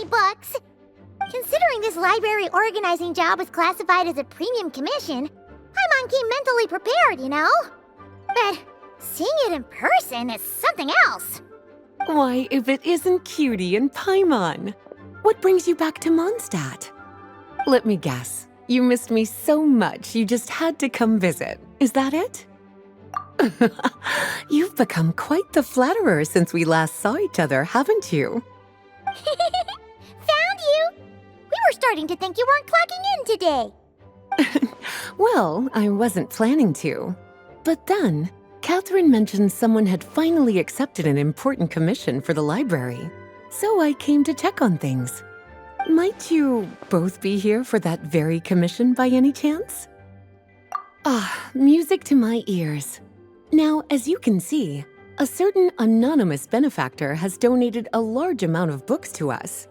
many books. Considering this library organizing job is classified as a premium commission, Paimon came mentally prepared, you know? But seeing it in person is something else. Why, if it isn't Cutie and Paimon? What brings you back to Mondstadt? Let me guess. You missed me so much you just had to come visit. Is that it? You've become quite the flatterer since we last saw each other, haven't you? Found you! We were starting to think you weren't clocking in today. Well, I wasn't planning to. But then, Catherine mentioned someone had finally accepted an important commission for the library. So I came to check on things. Might you both be here for that very commission by any chance? Ah, music to my ears. Now, as you can see, a certain anonymous benefactor has donated a large amount of books to us.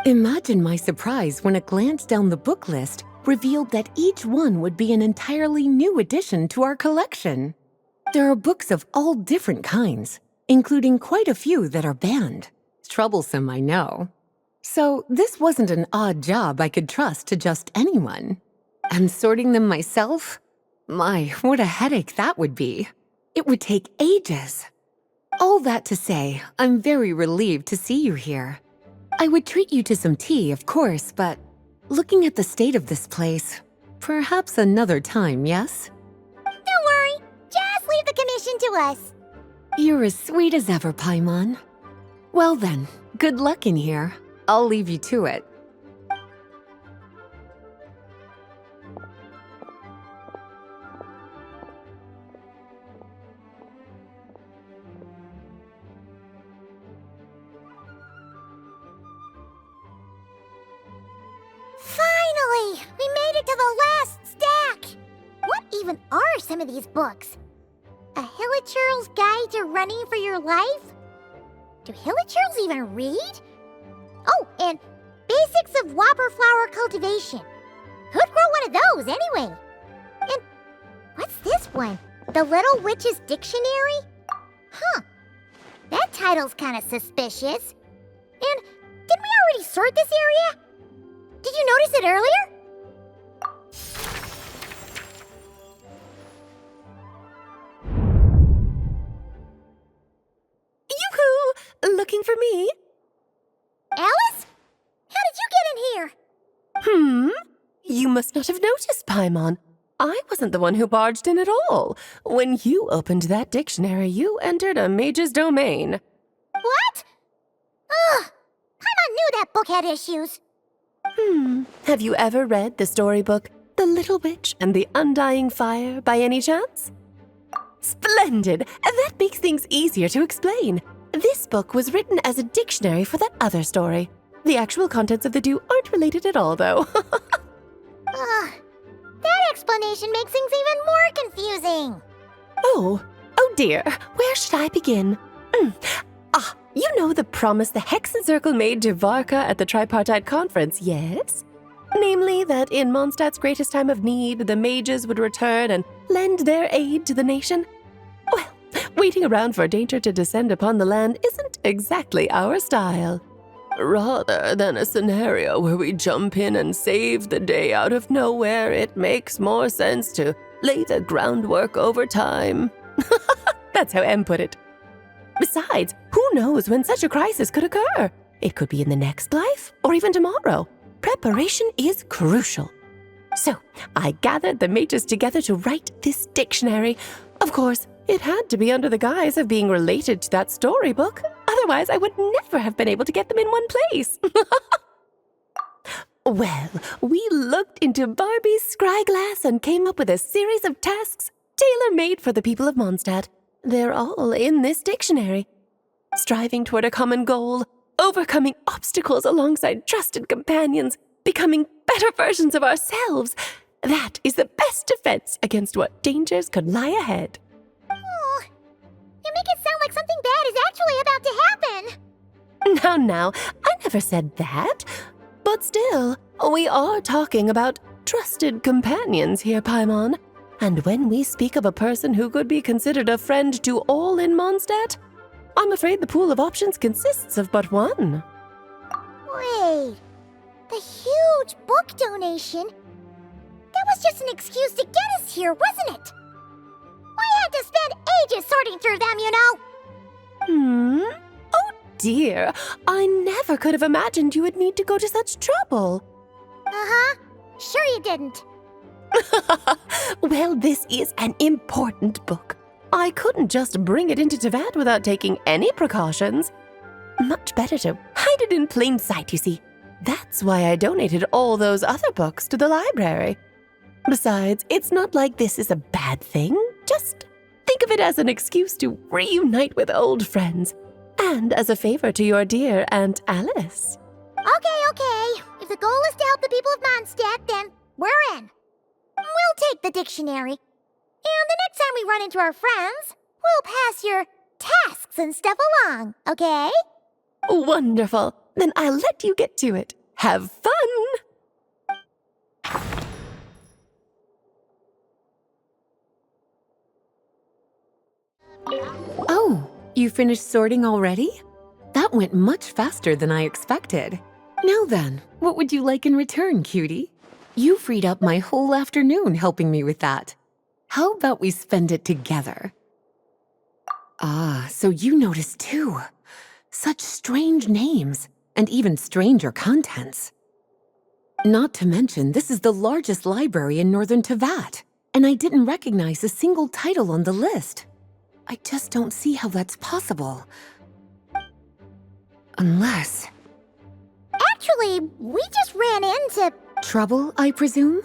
Imagine my surprise when a glance down the book list revealed that each one would be an entirely new addition to our collection. There are books of all different kinds, including quite a few that are banned. Troublesome, I know. So this wasn't an odd job I could trust to just anyone. And sorting them myself? My, what a headache that would be. It would take ages. All that to say, I'm very relieved to see you here. I would treat you to some tea, of course, but looking at the state of this place, perhaps another time, yes? Don't worry, just leave the commission to us. You're as sweet as ever, Paimon. Well then, good luck in here. I'll leave you to it. Finally! We made it to the last stack! What even are some of these books? A Hilichurl's Guide to Running for Your Life? Do Hilichurls even read? Oh, and Basics of Whopper Flower Cultivation. Who'd grow one of those, anyway? And what's this one? The Little Witch's Dictionary? Huh. That title's kind of suspicious. And didn't we already sort this area? Did you notice it earlier? Yoo-hoo! Looking for me? Alice? How did you get in here? You must not have noticed, Paimon. I wasn't the one who barged in at all. When you opened that dictionary, you entered a mage's domain. What? Ugh! Paimon knew that book had issues. Have you ever read the storybook, The Little Witch and the Undying Fire, by any chance? Splendid! That makes things easier to explain. This book was written as a dictionary for that other story. The actual contents of the two aren't related at all, though. Ugh. That explanation makes things even more confusing. Oh dear. Where should I begin? You know the promise the Hexen Circle made to Varka at the Tripartite Conference, yes? Namely, that in Mondstadt's greatest time of need, the mages would return and lend their aid to the nation? Well, waiting around for danger to descend upon the land isn't exactly our style. Rather than a scenario where we jump in and save the day out of nowhere, it makes more sense to lay the groundwork over time. That's how Em put it. Besides, who knows when such a crisis could occur? It could be in the next life, or even tomorrow. Preparation is crucial. So, I gathered the mages together to write this dictionary. Of course, it had to be under the guise of being related to that storybook. Otherwise, I would never have been able to get them in one place. Well, we looked into Barbie's scryglass and came up with a series of tasks tailor-made for the people of Mondstadt. They're all in this dictionary. Striving toward a common goal, overcoming obstacles alongside trusted companions, becoming better versions of ourselves. That is the best defense against what dangers could lie ahead. Oh, you make it sound like something bad is actually about to happen. Now, I never said that. But still, we are talking about trusted companions here, Paimon. And when we speak of a person who could be considered a friend to all in Mondstadt, I'm afraid the pool of options consists of but one. Wait, the huge book donation? That was just an excuse to get us here, wasn't it? We had to spend ages sorting through them, you know. Oh dear, I never could have imagined you would need to go to such trouble. Uh-huh. Sure you didn't. Well, this is an important book. I couldn't just bring it into Tevat without taking any precautions. Much better to hide it in plain sight, you see. That's why I donated all those other books to the library. Besides, it's not like this is a bad thing. Just think of it as an excuse to reunite with old friends. And as a favor to your dear Aunt Alice. Okay. If the goal is to help the people of Mondstadt, then we're in. We'll take the dictionary. And the next time we run into our friends, we'll pass your tasks and stuff along, okay? Wonderful. Then I'll let you get to it. Have fun! Oh, you finished sorting already? That went much faster than I expected. Now then, what would you like in return, cutie? You freed up my whole afternoon helping me with that. How about we spend it together? Ah, so you noticed too. Such strange names, and even stranger contents. Not to mention, this is the largest library in northern Tevat, and I didn't recognize a single title on the list. I just don't see how that's possible. Unless... Actually, we just ran into... Trouble, I presume?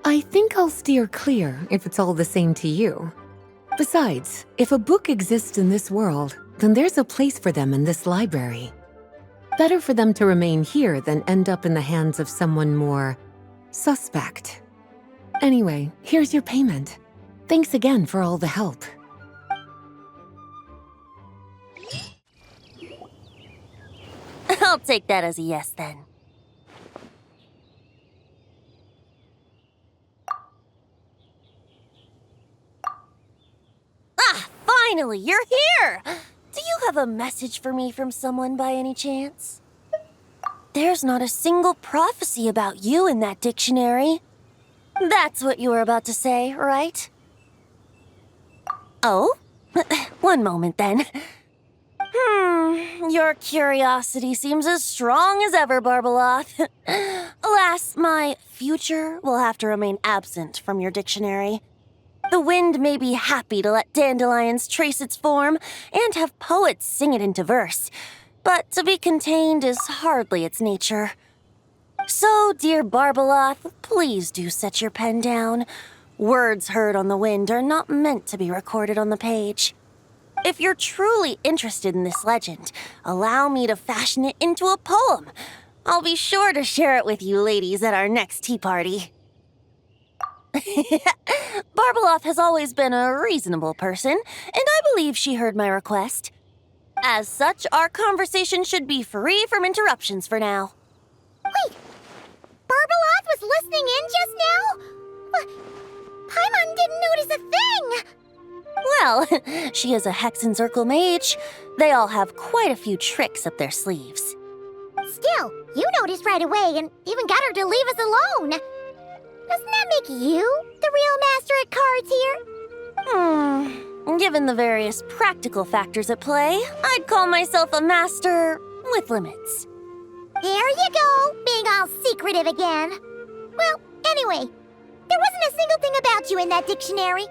I think I'll steer clear if it's all the same to you. Besides, if a book exists in this world, then there's a place for them in this library. Better for them to remain here than end up in the hands of someone more suspect. Anyway, here's your payment. Thanks again for all the help. I'll take that as a yes, then. Ah, finally, you're here! Do you have a message for me from someone by any chance? There's not a single prophecy about you in that dictionary. That's what you were about to say, right? Oh? One moment, then. Your curiosity seems as strong as ever, Barbeloth. Alas, my future will have to remain absent from your dictionary. The wind may be happy to let dandelions trace its form and have poets sing it into verse, but to be contained is hardly its nature. So, dear Barbeloth, please do set your pen down. Words heard on the wind are not meant to be recorded on the page. If you're truly interested in this legend, allow me to fashion it into a poem. I'll be sure to share it with you ladies at our next tea party. Barbeloth has always been a reasonable person, and I believe she heard my request. As such, our conversation should be free from interruptions for now. Wait, Barbeloth was listening in just now? Paimon didn't notice a thing! Well, she is a Hexerzirkel mage. They all have quite a few tricks up their sleeves. Still, you noticed right away and even got her to leave us alone. Doesn't that make you the real master at cards here? Given the various practical factors at play, I'd call myself a master with limits. There you go, being all secretive again. Well, anyway, there wasn't a single thing about you in that dictionary.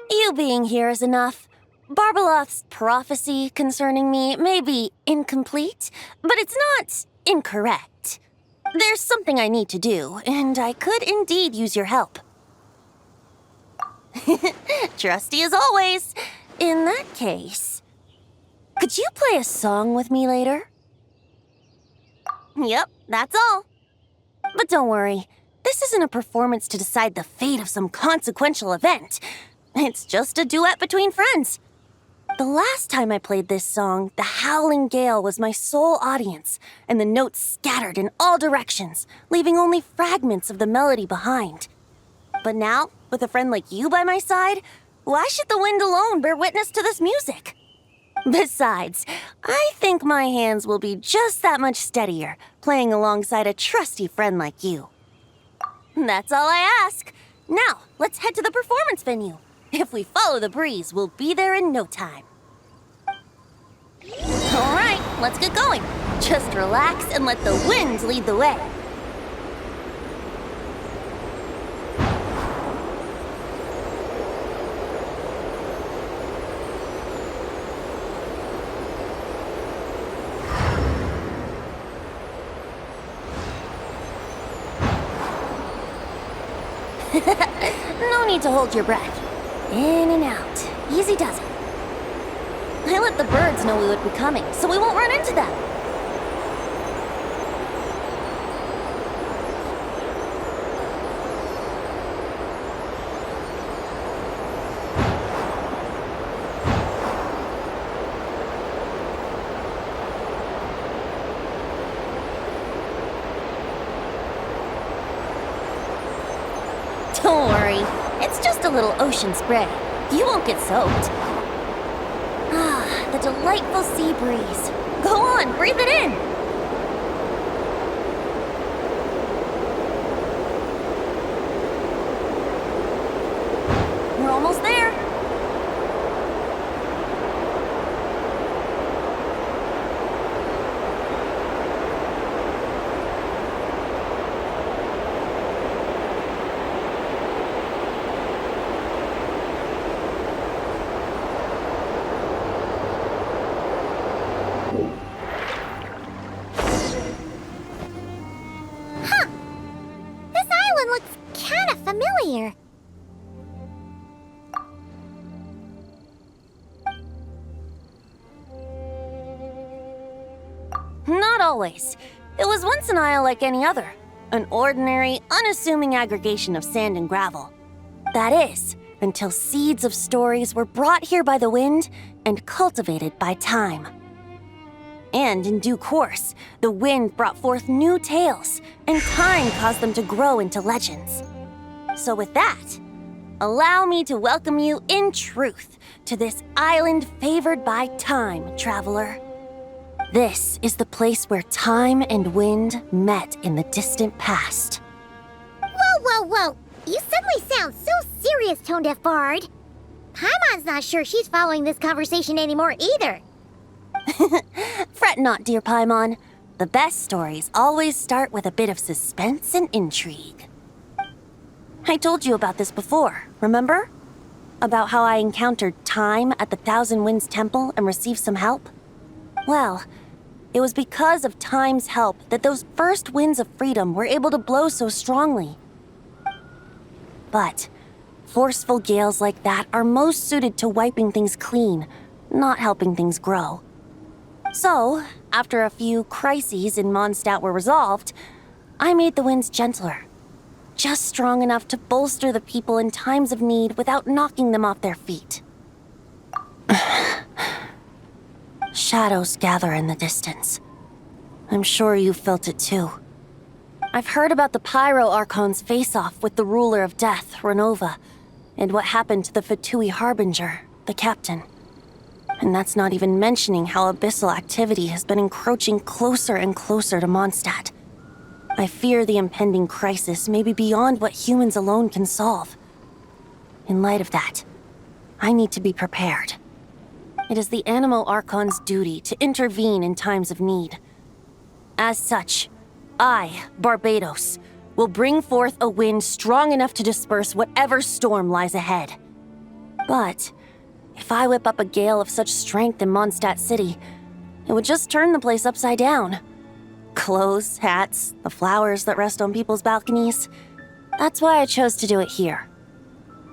You being here is enough. Barbeloth's prophecy concerning me may be incomplete, but it's not incorrect. There's something I need to do, and I could indeed use your help. Trusty as always. In that case, could you play a song with me later? Yep, that's all. But don't worry, this isn't a performance to decide the fate of some consequential event. It's just a duet between friends. The last time I played this song, the howling gale was my sole audience, and the notes scattered in all directions, leaving only fragments of the melody behind. But now, with a friend like you by my side, why should the wind alone bear witness to this music? Besides, I think my hands will be just that much steadier playing alongside a trusty friend like you. That's all I ask. Now, let's head to the performance venue. If we follow the breeze, we'll be there in no time. All right, let's get going. Just relax and let the winds lead the way. No need to hold your breath. In and out. Easy does it. I let the birds know we would be coming, so we won't run into them. Don't worry, it's just a little ocean spray. You won't get soaked. Ah, the delightful sea breeze. Go on, breathe it in. We're almost there. Familiar. Not always. It was once an isle like any other. An ordinary, unassuming aggregation of sand and gravel. That is, until seeds of stories were brought here by the wind and cultivated by time. And in due course, the wind brought forth new tales, and time caused them to grow into legends. So with that, allow me to welcome you in truth to this island favored by time, traveler. This is the place where time and wind met in the distant past. Whoa. You suddenly sound so serious, Tone-Deaf Bard. Paimon's not sure she's following this conversation anymore either. Fret not, dear Paimon. The best stories always start with a bit of suspense and intrigue. I told you about this before, remember? About how I encountered time at the Thousand Winds Temple and received some help? Well, it was because of time's help that those first winds of freedom were able to blow so strongly. But forceful gales like that are most suited to wiping things clean, not helping things grow. So, after a few crises in Mondstadt were resolved, I made the winds gentler. Just strong enough to bolster the people in times of need without knocking them off their feet. Shadows gather in the distance. I'm sure you felt it too. I've heard about the Pyro Archon's face-off with the ruler of death, Renova, and what happened to the Fatui Harbinger, the captain. And that's not even mentioning how abyssal activity has been encroaching closer and closer to Mondstadt. I fear the impending crisis may be beyond what humans alone can solve. In light of that, I need to be prepared. It is the Animo Archon's duty to intervene in times of need. As such, I, Barbados, will bring forth a wind strong enough to disperse whatever storm lies ahead. But if I whip up a gale of such strength in Mondstadt City, it would just turn the place upside down. Clothes, hats, the flowers that rest on people's balconies. That's why I chose to do it here.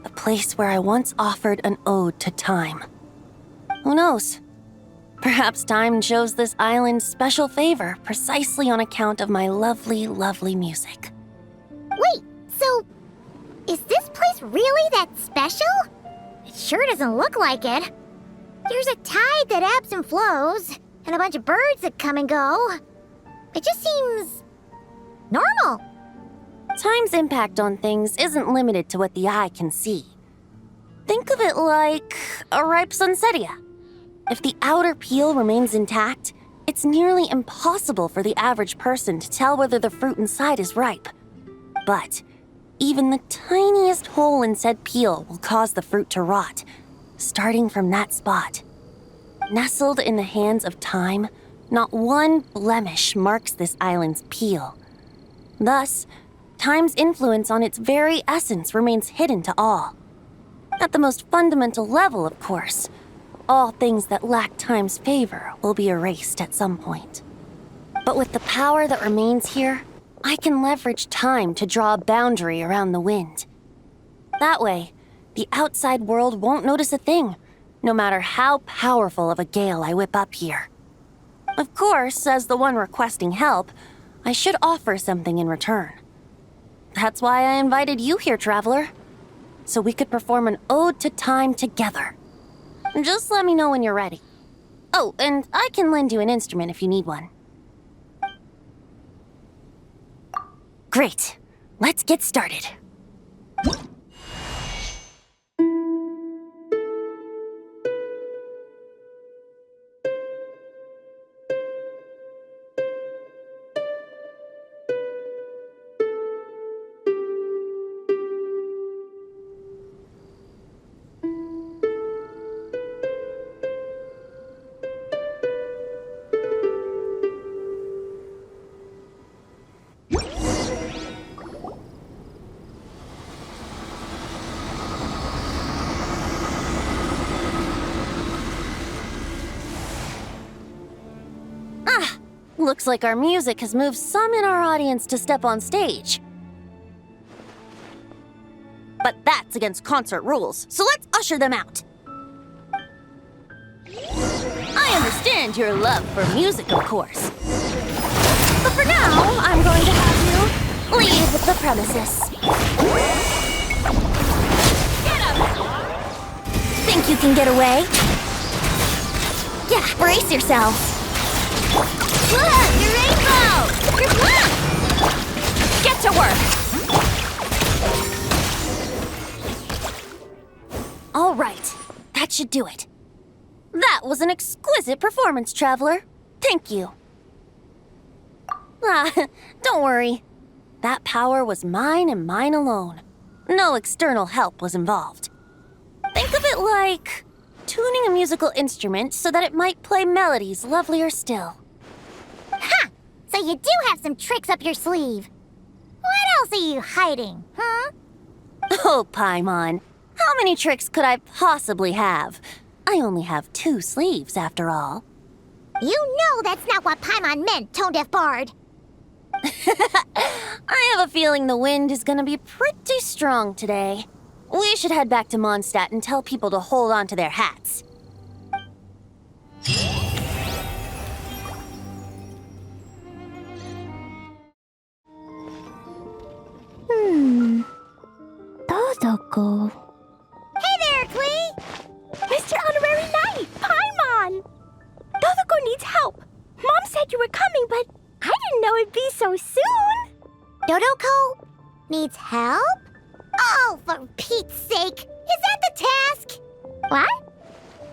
A place where I once offered an ode to time. Who knows? Perhaps time shows this island special favor precisely on account of my lovely, lovely music. Wait, so is this place really that special? It sure doesn't look like it. There's a tide that ebbs and flows, and a bunch of birds that come and go. It just seems normal. Time's impact on things isn't limited to what the eye can see. Think of it like a ripe sunsetia. If the outer peel remains intact, it's nearly impossible for the average person to tell whether the fruit inside is ripe. But even the tiniest hole in said peel will cause the fruit to rot, starting from that spot. Nestled in the hands of time, not one blemish marks this island's peel. Thus, time's influence on its very essence remains hidden to all. At the most fundamental level, of course, all things that lack time's favor will be erased at some point. But with the power that remains here, I can leverage time to draw a boundary around the wind. That way, the outside world won't notice a thing, no matter how powerful of a gale I whip up here. Of course, as the one requesting help, I should offer something in return. That's why I invited you here, traveler, so we could perform an ode to time together. Just let me know when you're ready. Oh, and I can lend you an instrument if you need one. Great. Let's get started. Looks like our music has moved some in our audience to step on stage. But that's against concert rules, so let's usher them out. I understand your love for music, of course. But for now, I'm going to have you leave the premises. Get up! Think you can get away? Yeah, brace yourselves. Look, your rainbow! Your block! Get to work! All right, that should do it. That was an exquisite performance, traveler. Thank you. Don't worry. That power was mine and mine alone. No external help was involved. Think of it like tuning a musical instrument so that it might play melodies lovelier still. Ha! So you do have some tricks up your sleeve. What else are you hiding, huh? Oh, Paimon. How many tricks could I possibly have? I only have 2 sleeves, after all. You know that's not what Paimon meant, tone-deaf bard. I have a feeling the wind is gonna be pretty strong today. We should head back to Mondstadt and tell people to hold on to their hats. Dodoko. Hey there, Klee! Mr. Honorary Knight, Paimon! Dodoko needs help. Mom said you were coming, but I didn't know it'd be so soon. Dodoko needs help? Oh, for Pete's sake! Is that the task? What?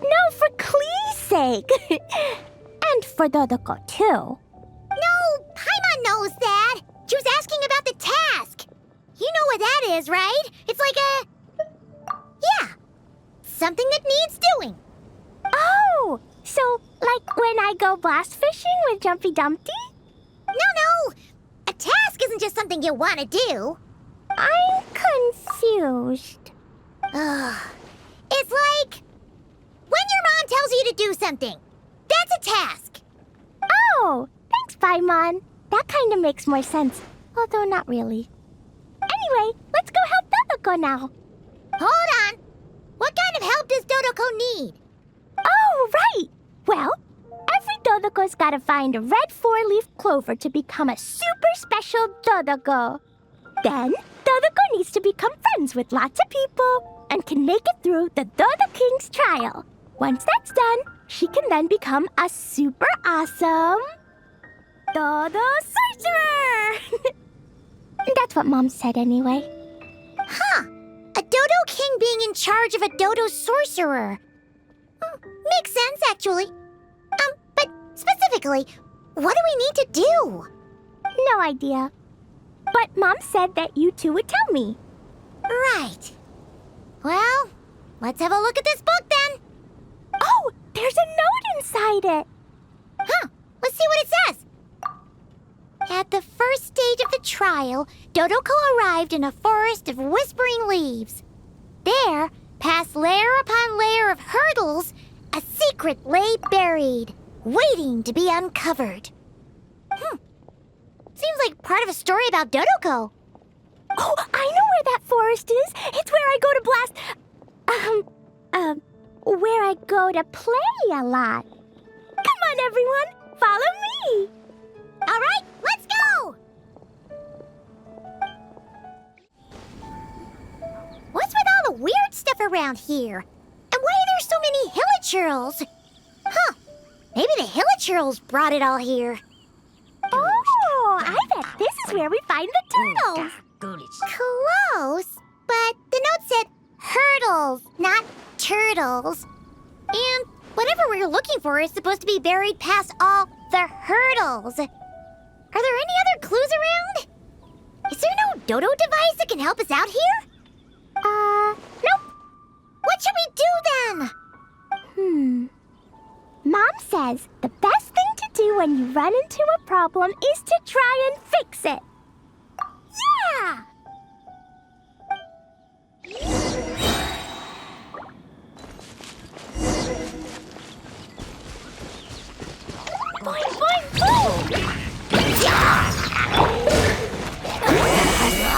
No, for Klee's sake. And for Dodoko, too. No, Paimon knows that. She was asking about the task. You know what that is, right? It's like a... Yeah, something that needs doing. Oh, so like when I go blast fishing with Jumpy Dumpty? No. A task isn't just something you want to do. I'm confused. It's like when your mom tells you to do something. That's a task. Oh, thanks, Paimon. That kind of makes more sense, although not really. Anyway, let's go help Dodoko now. Hold on. What kind of help does Dodoko need? Oh, right. Well, every Dodoko's gotta find a red 4-leaf clover to become a super special Dodoko. Then, Dodoko needs to become friends with lots of people and can make it through the Dodo King's trial. Once that's done, she can then become a super awesome Dodo Sorcerer! That's what Mom said anyway. Huh. A Dodo King being in charge of a Dodo Sorcerer. Makes sense, actually. But specifically, what do we need to do? No idea. But Mom said that you two would tell me. Right. Well, let's have a look at this book then. Oh, there's a note inside it. Huh, let's see what it says. At the first stage of the trial, Dodoko arrived in a forest of whispering leaves. There, past layer upon layer of hurdles, a secret lay buried, waiting to be uncovered. Seems like part of a story about Dodoko. Oh, I know where that forest is. It's where I go to blast... where I go to play a lot. Come on, everyone. Follow me. All right, let's go! What's with all the weird stuff around here? And why are there so many hilichurls? Huh, maybe the hilichurls brought it all here. Oh, I bet this is where we find the turtles. Close, but the note said hurdles, not turtles. And whatever we're looking for is supposed to be buried past all the hurdles. Are there any other clues around? Is there no dodo device that can help us out here? Nope. What should we do then? Mom says the best thing to do when you run into a problem is to try and fix it. Yeah! Boing, boing, boing!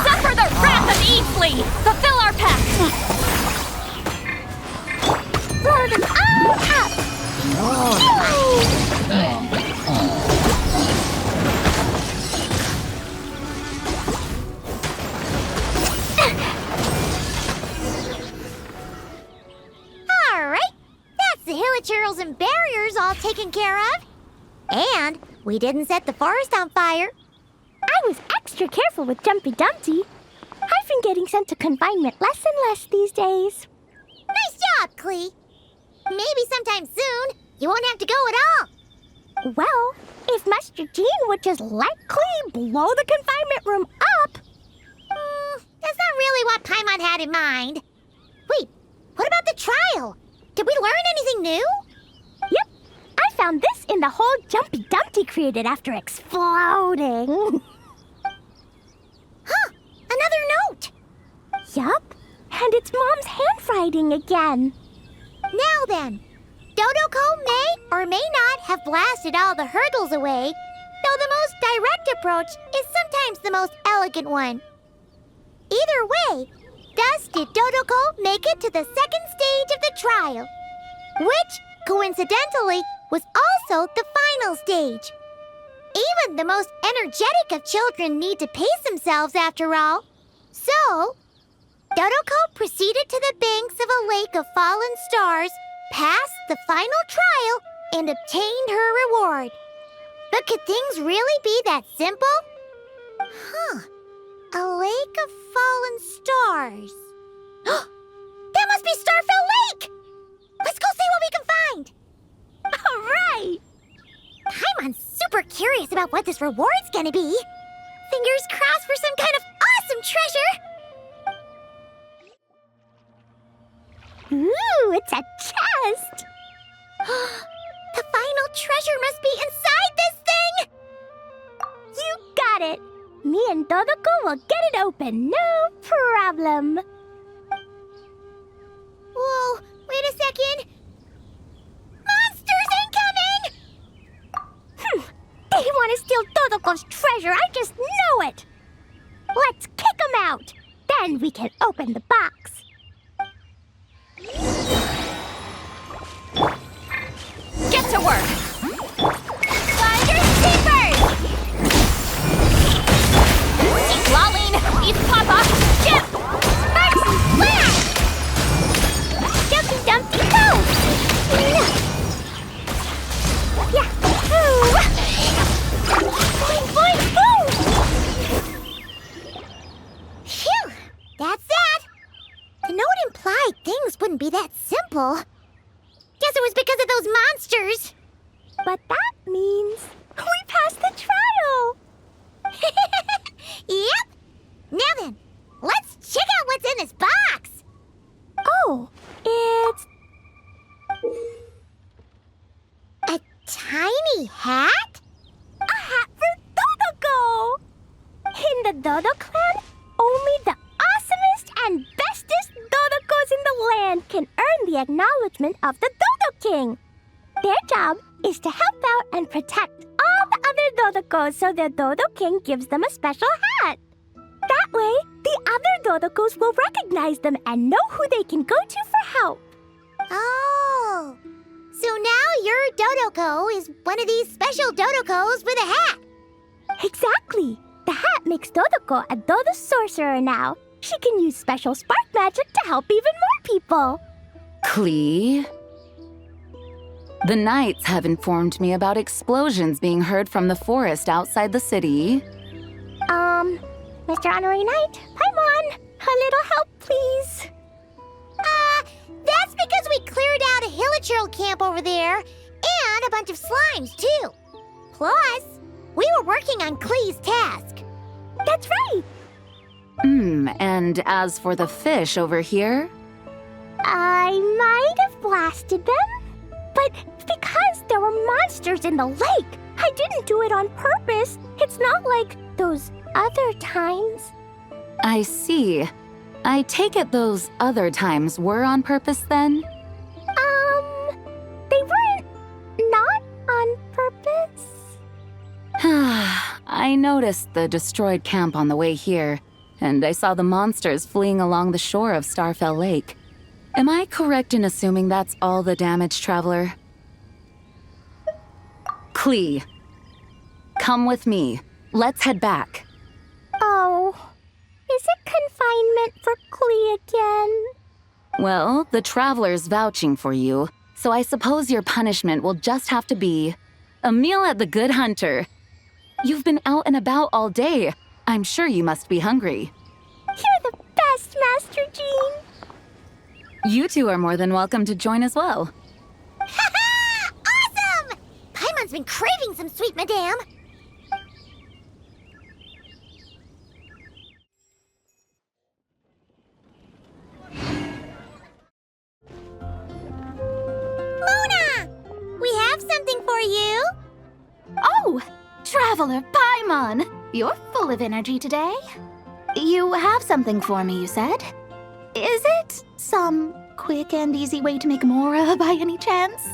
Suffer the wrath of Easley! Fulfill our pact! Blow them all up! All right, that's the hilichurls and barriers all taken care of. And we didn't set the forest on fire. I was extra careful with Jumpy Dumpty. I've been getting sent to confinement less and less these days. Nice job, Klee. Maybe sometime soon you won't have to go at all. Well, if Master Jean would just let Klee blow the confinement room up. That's not really what Paimon had in mind. Wait, what about the trial? Did we learn anything new? Yep, I found this in the hole Jumpy Dumpty created after exploding. Huh, another note. Yup, and it's Mom's handwriting again. Now then, Dodoko may or may not have blasted all the hurdles away, though the most direct approach is sometimes the most elegant one. Either way, thus did Dodoko make it to the second stage of the trial, which, coincidentally, was also the final stage. Even the most energetic of children need to pace themselves after all. So, Dodoko proceeded to the banks of a lake of fallen stars, passed the final trial, and obtained her reward. But could things really be that simple? Huh. A lake of fallen stars. That must be Starfell Lake! Let's go see what we can find! All right! Paimon's super curious about what this reward's gonna be. Fingers crossed for some kind of awesome treasure! Ooh, it's a chest! The final treasure must be inside this thing! You got it! Me and Dodoko will get it open, no problem. Whoa, wait a second! Monsters incoming! They want to steal Dodoko's treasure, I just know it! Let's kick them out! Then we can open the box. Get to work! Finders keepers! Eat Lolling! Eat Papa! Chip! Sparks! Flash! Jumpy Dumpty, go! Yahoo! Boing, boing, boom! Phew! That's that! was because of those monsters. But that means we passed the trial. Yep. Now then, let's check out what's in this box. Oh, it's A tiny hat? a hat for Dodoco! In the Dodo clan, only the awesomest and bestest Dodocos in the land can earn the acknowledgement of the Dodo King. Their job is to help out and protect all the other Dodocos so the Dodo King gives them a special hat. That way, the other Dodocos will recognize them and know who they can go to for help. Oh. So now your Dodoco is one of these special Dodocos with a hat. Exactly. The hat makes Dodoco a Dodo sorcerer now. She can use special spark magic to help even more people. Klee? The knights have informed me about explosions being heard from the forest outside the city. Mr. Honorary Knight, Paimon, a little help, please. That's because we cleared out a hilichurl camp over there and a bunch of slimes, too. Plus, we were working on Klee's task. That's right. And as for the fish over here? I might have blasted them, but because there were monsters in the lake, I didn't do it on purpose. It's not like those other times. I see. I take it those other times were on purpose then? They weren't not on purpose. I noticed the destroyed camp on the way here, and I saw the monsters fleeing along the shore of Starfell Lake. Am I correct in assuming that's all the damage, Traveler? Klee, come with me. Let's head back. Oh, is it confinement for Klee again? Well, the Traveler's vouching for you, so I suppose your punishment will just have to be a meal at the Good Hunter. You've been out and about all day. I'm sure you must be hungry. You're the best, Master Jean. You two are more than welcome to join as well. Ha-ha! Awesome! Paimon's been craving some sweet madame. Mona! We have something for you. Oh, Traveler Paimon! You're full of energy today. You have something for me, you said? Is it some quick and easy way to make Mora by any chance?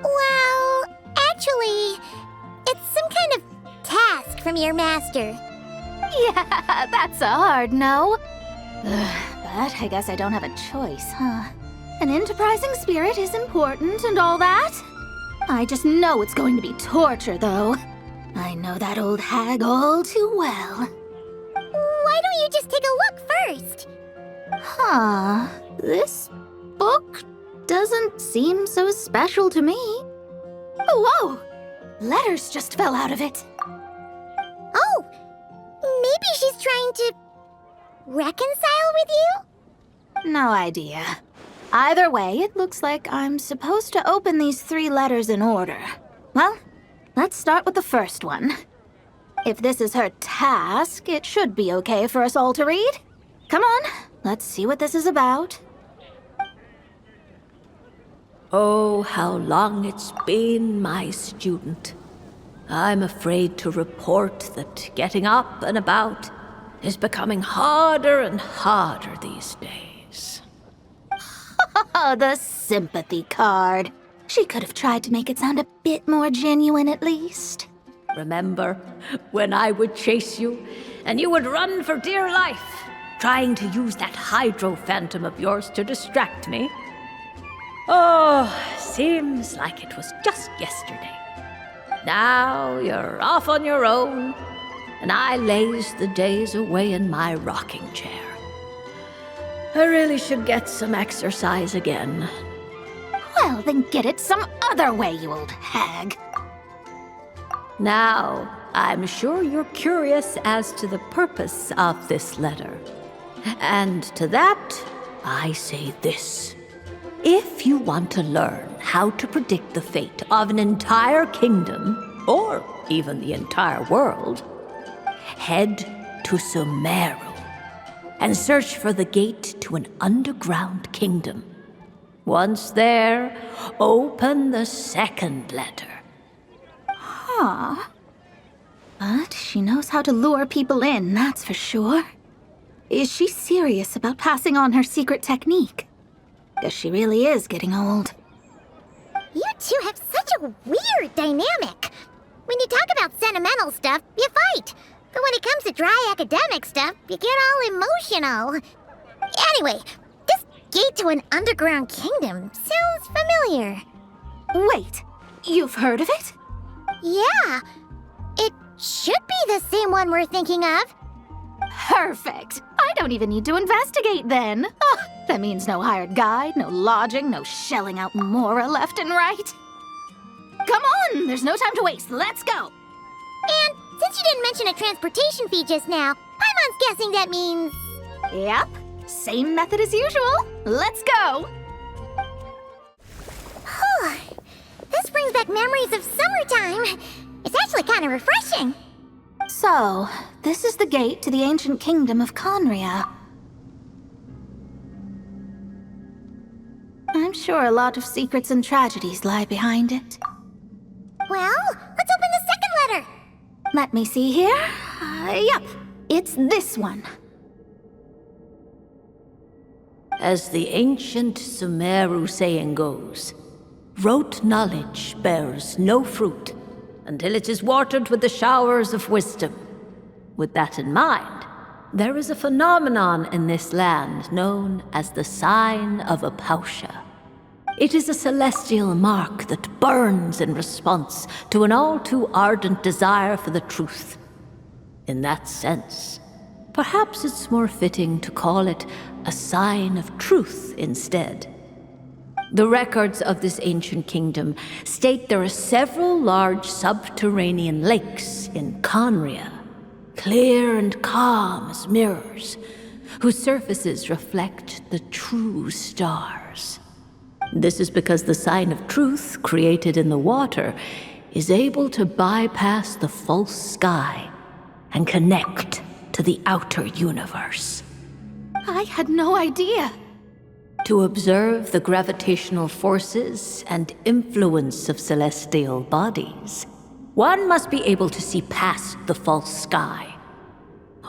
Well, actually, it's some kind of task from your master. Yeah, that's a hard no. But I guess I don't have a choice, huh? An enterprising spirit is important and all that. I just know it's going to be torture, though. I know that old hag all too well. Why don't you just take a look first? Huh. This book doesn't seem so special to me. Whoa! Letters just fell out of it. Oh, maybe she's trying to reconcile with you? No idea. Either way, it looks like I'm supposed to open these 3 letters in order. Well, let's start with the first one. If this is her task, it should be okay for us all to read. Come on, let's see what this is about. Oh, how long it's been, my student. I'm afraid to report that getting up and about is becoming harder and harder these days. Oh, the sympathy card. She could have tried to make it sound a bit more genuine at least. Remember when I would chase you and you would run for dear life, trying to use that hydro phantom of yours to distract me? Oh, seems like it was just yesterday. Now you're off on your own, and I laze the days away in my rocking chair. I really should get some exercise again. Well, then get it some other way, you old hag. Now, I'm sure you're curious as to the purpose of this letter. And to that, I say this. If you want to learn how to predict the fate of an entire kingdom, or even the entire world, head to Sumeru and search for the gate to an underground kingdom. Once there, open the second letter. But she knows how to lure people in, that's for sure. Is she serious about passing on her secret technique? Guess she really is getting old. You two have such a weird dynamic. When you talk about sentimental stuff, you fight. But when it comes to dry academic stuff, you get all emotional. Anyway, this gate to an underground kingdom sounds familiar. Wait, you've heard of it? Yeah, it should be the same one we're thinking of. Perfect. I don't even need to investigate then. Oh, that means no hired guide, no lodging, no shelling out Mora left and right. Come on, there's no time to waste. Let's go. And since you didn't mention a transportation fee just now, Paimon's guessing that means... Yep, same method as usual. Let's go. This brings back memories of summertime. It's actually kind of refreshing. So, this is the gate to the ancient kingdom of Conria. I'm sure a lot of secrets and tragedies lie behind it. Well, let's open the second letter. Let me see here. Yep, it's this one. As the ancient Sumeru saying goes, rote knowledge bears no fruit until it is watered with the showers of wisdom. With that in mind, there is a phenomenon in this land known as the Sign of Apausha. It is a celestial mark that burns in response to an all too ardent desire for the truth. In that sense, perhaps it's more fitting to call it a sign of truth instead. The records of this ancient kingdom state there are several large subterranean lakes in Conria, clear and calm as mirrors, whose surfaces reflect the true stars. This is because the sign of truth created in the water is able to bypass the false sky and connect to the outer universe. I had no idea. To observe the gravitational forces and influence of celestial bodies, one must be able to see past the false sky.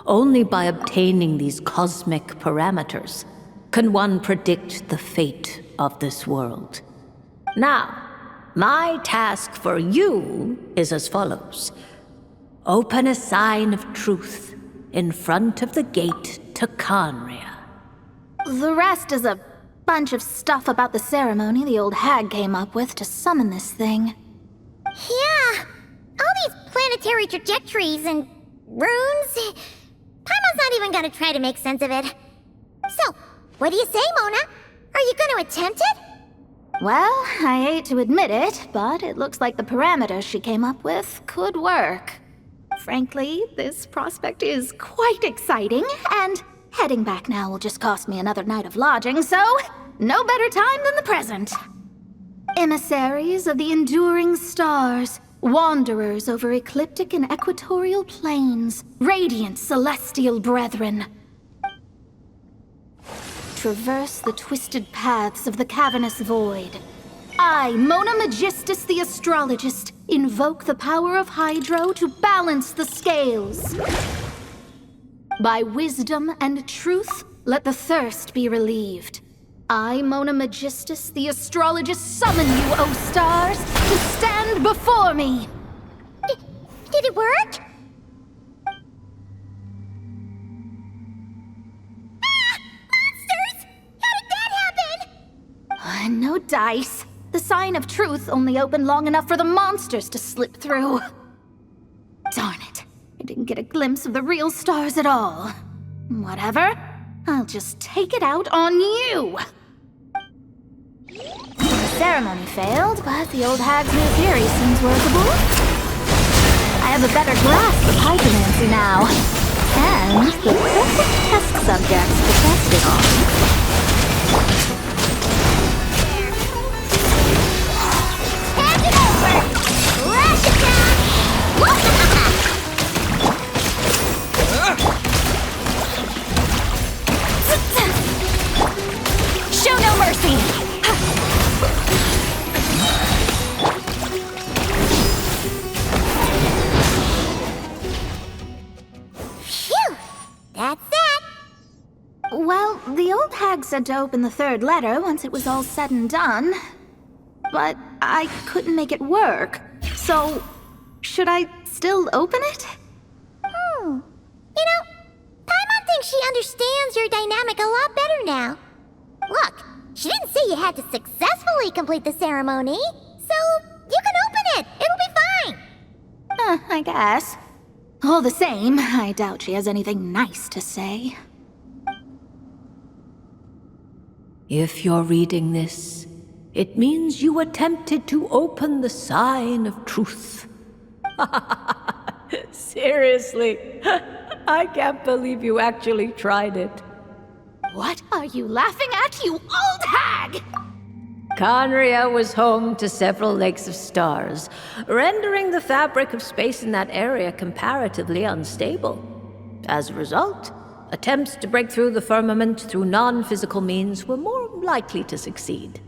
Only by obtaining these cosmic parameters can one predict the fate of this world. Now, my task for you is as follows. Open a sign of truth in front of the gate to Conria. The rest is a bunch of stuff about the ceremony the old hag came up with to summon this thing. Yeah, all these planetary trajectories and runes. Paimon's not even gonna try to make sense of it. So, what do you say, Mona? Are you gonna attempt it? Well, I hate to admit it, but it looks like the parameters she came up with could work. Frankly, this prospect is quite exciting, and heading back now will just cost me another night of lodging, so no better time than the present. Emissaries of the enduring stars, wanderers over ecliptic and equatorial plains, radiant celestial brethren. Traverse the twisted paths of the cavernous void. I, Mona Magistus the astrologist, invoke the power of Hydro to balance the scales. By wisdom and truth, let the thirst be relieved. I, Mona Magistus the astrologist, summon you, O stars, to stand before me. Did it work? Monsters! How did that happen? No dice. The sign of truth only opened long enough for the monsters to slip through. Darn it. I didn't get a glimpse of the real stars at all. Whatever. I'll just take it out on you. The ceremony failed, but the old hag's new theory seems workable. I have a better grasp of hydromancy now. And the perfect test subjects to test it on. said to open the third letter once it was all said and done. But I couldn't make it work. So, should I still open it? You know, Paimon thinks she understands your dynamic a lot better now. Look, she didn't say you had to successfully complete the ceremony, so you can open it. It'll be fine. I guess. All the same, I doubt she has anything nice to say. If you're reading this, it means you attempted to open the sign of truth. Seriously, I can't believe you actually tried it. What are you laughing at, you old hag? Conria was home to several lakes of stars, rendering the fabric of space in that area comparatively unstable. As a result, attempts to break through the firmament through non-physical means were more likely to succeed.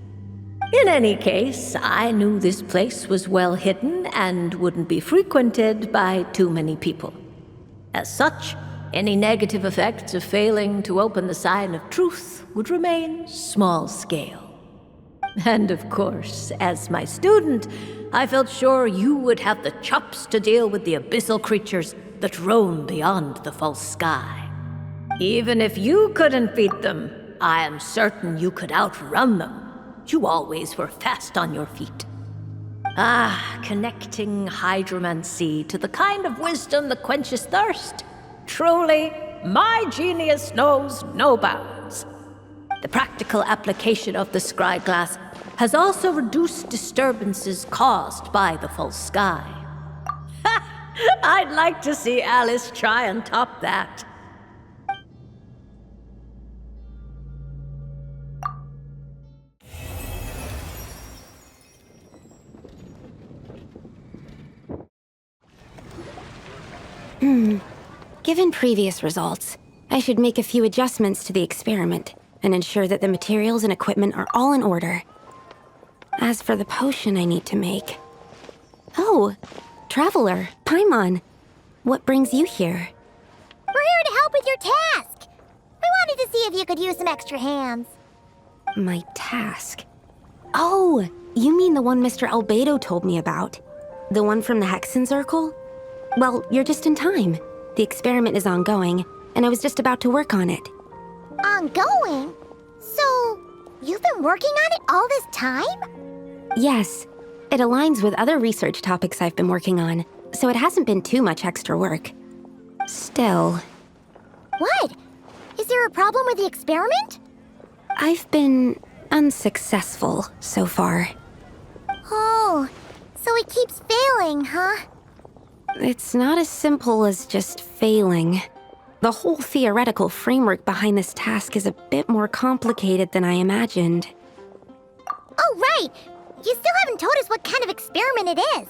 In any case, I knew this place was well hidden and wouldn't be frequented by too many people. As such, any negative effects of failing to open the sign of truth would remain small scale. And of course, as my student, I felt sure you would have the chops to deal with the abyssal creatures that roam beyond the false sky. Even if you couldn't beat them, I am certain you could outrun them. You always were fast on your feet. Connecting hydromancy to the kind of wisdom that quenches thirst. Truly, my genius knows no bounds. The practical application of the scry glass has also reduced disturbances caused by the false sky. I'd like to see Alice try and top that. Given previous results, I should make a few adjustments to the experiment and ensure that the materials and equipment are all in order. As for the potion I need to make... Oh, Traveler, Paimon, what brings you here? We're here to help with your task. We wanted to see if you could use some extra hands. My task? Oh, you mean the one Mr. Albedo told me about? The one from the Hexerei? Well, you're just in time. The experiment is ongoing, and I was just about to work on it. Ongoing? So, you've been working on it all this time? Yes. It aligns with other research topics I've been working on, so it hasn't been too much extra work. Still... What? Is there a problem with the experiment? I've been unsuccessful so far. Oh, so it keeps failing, huh? It's not as simple as just failing. The whole theoretical framework behind this task is a bit more complicated than I imagined. Oh, right! You still haven't told us what kind of experiment it is.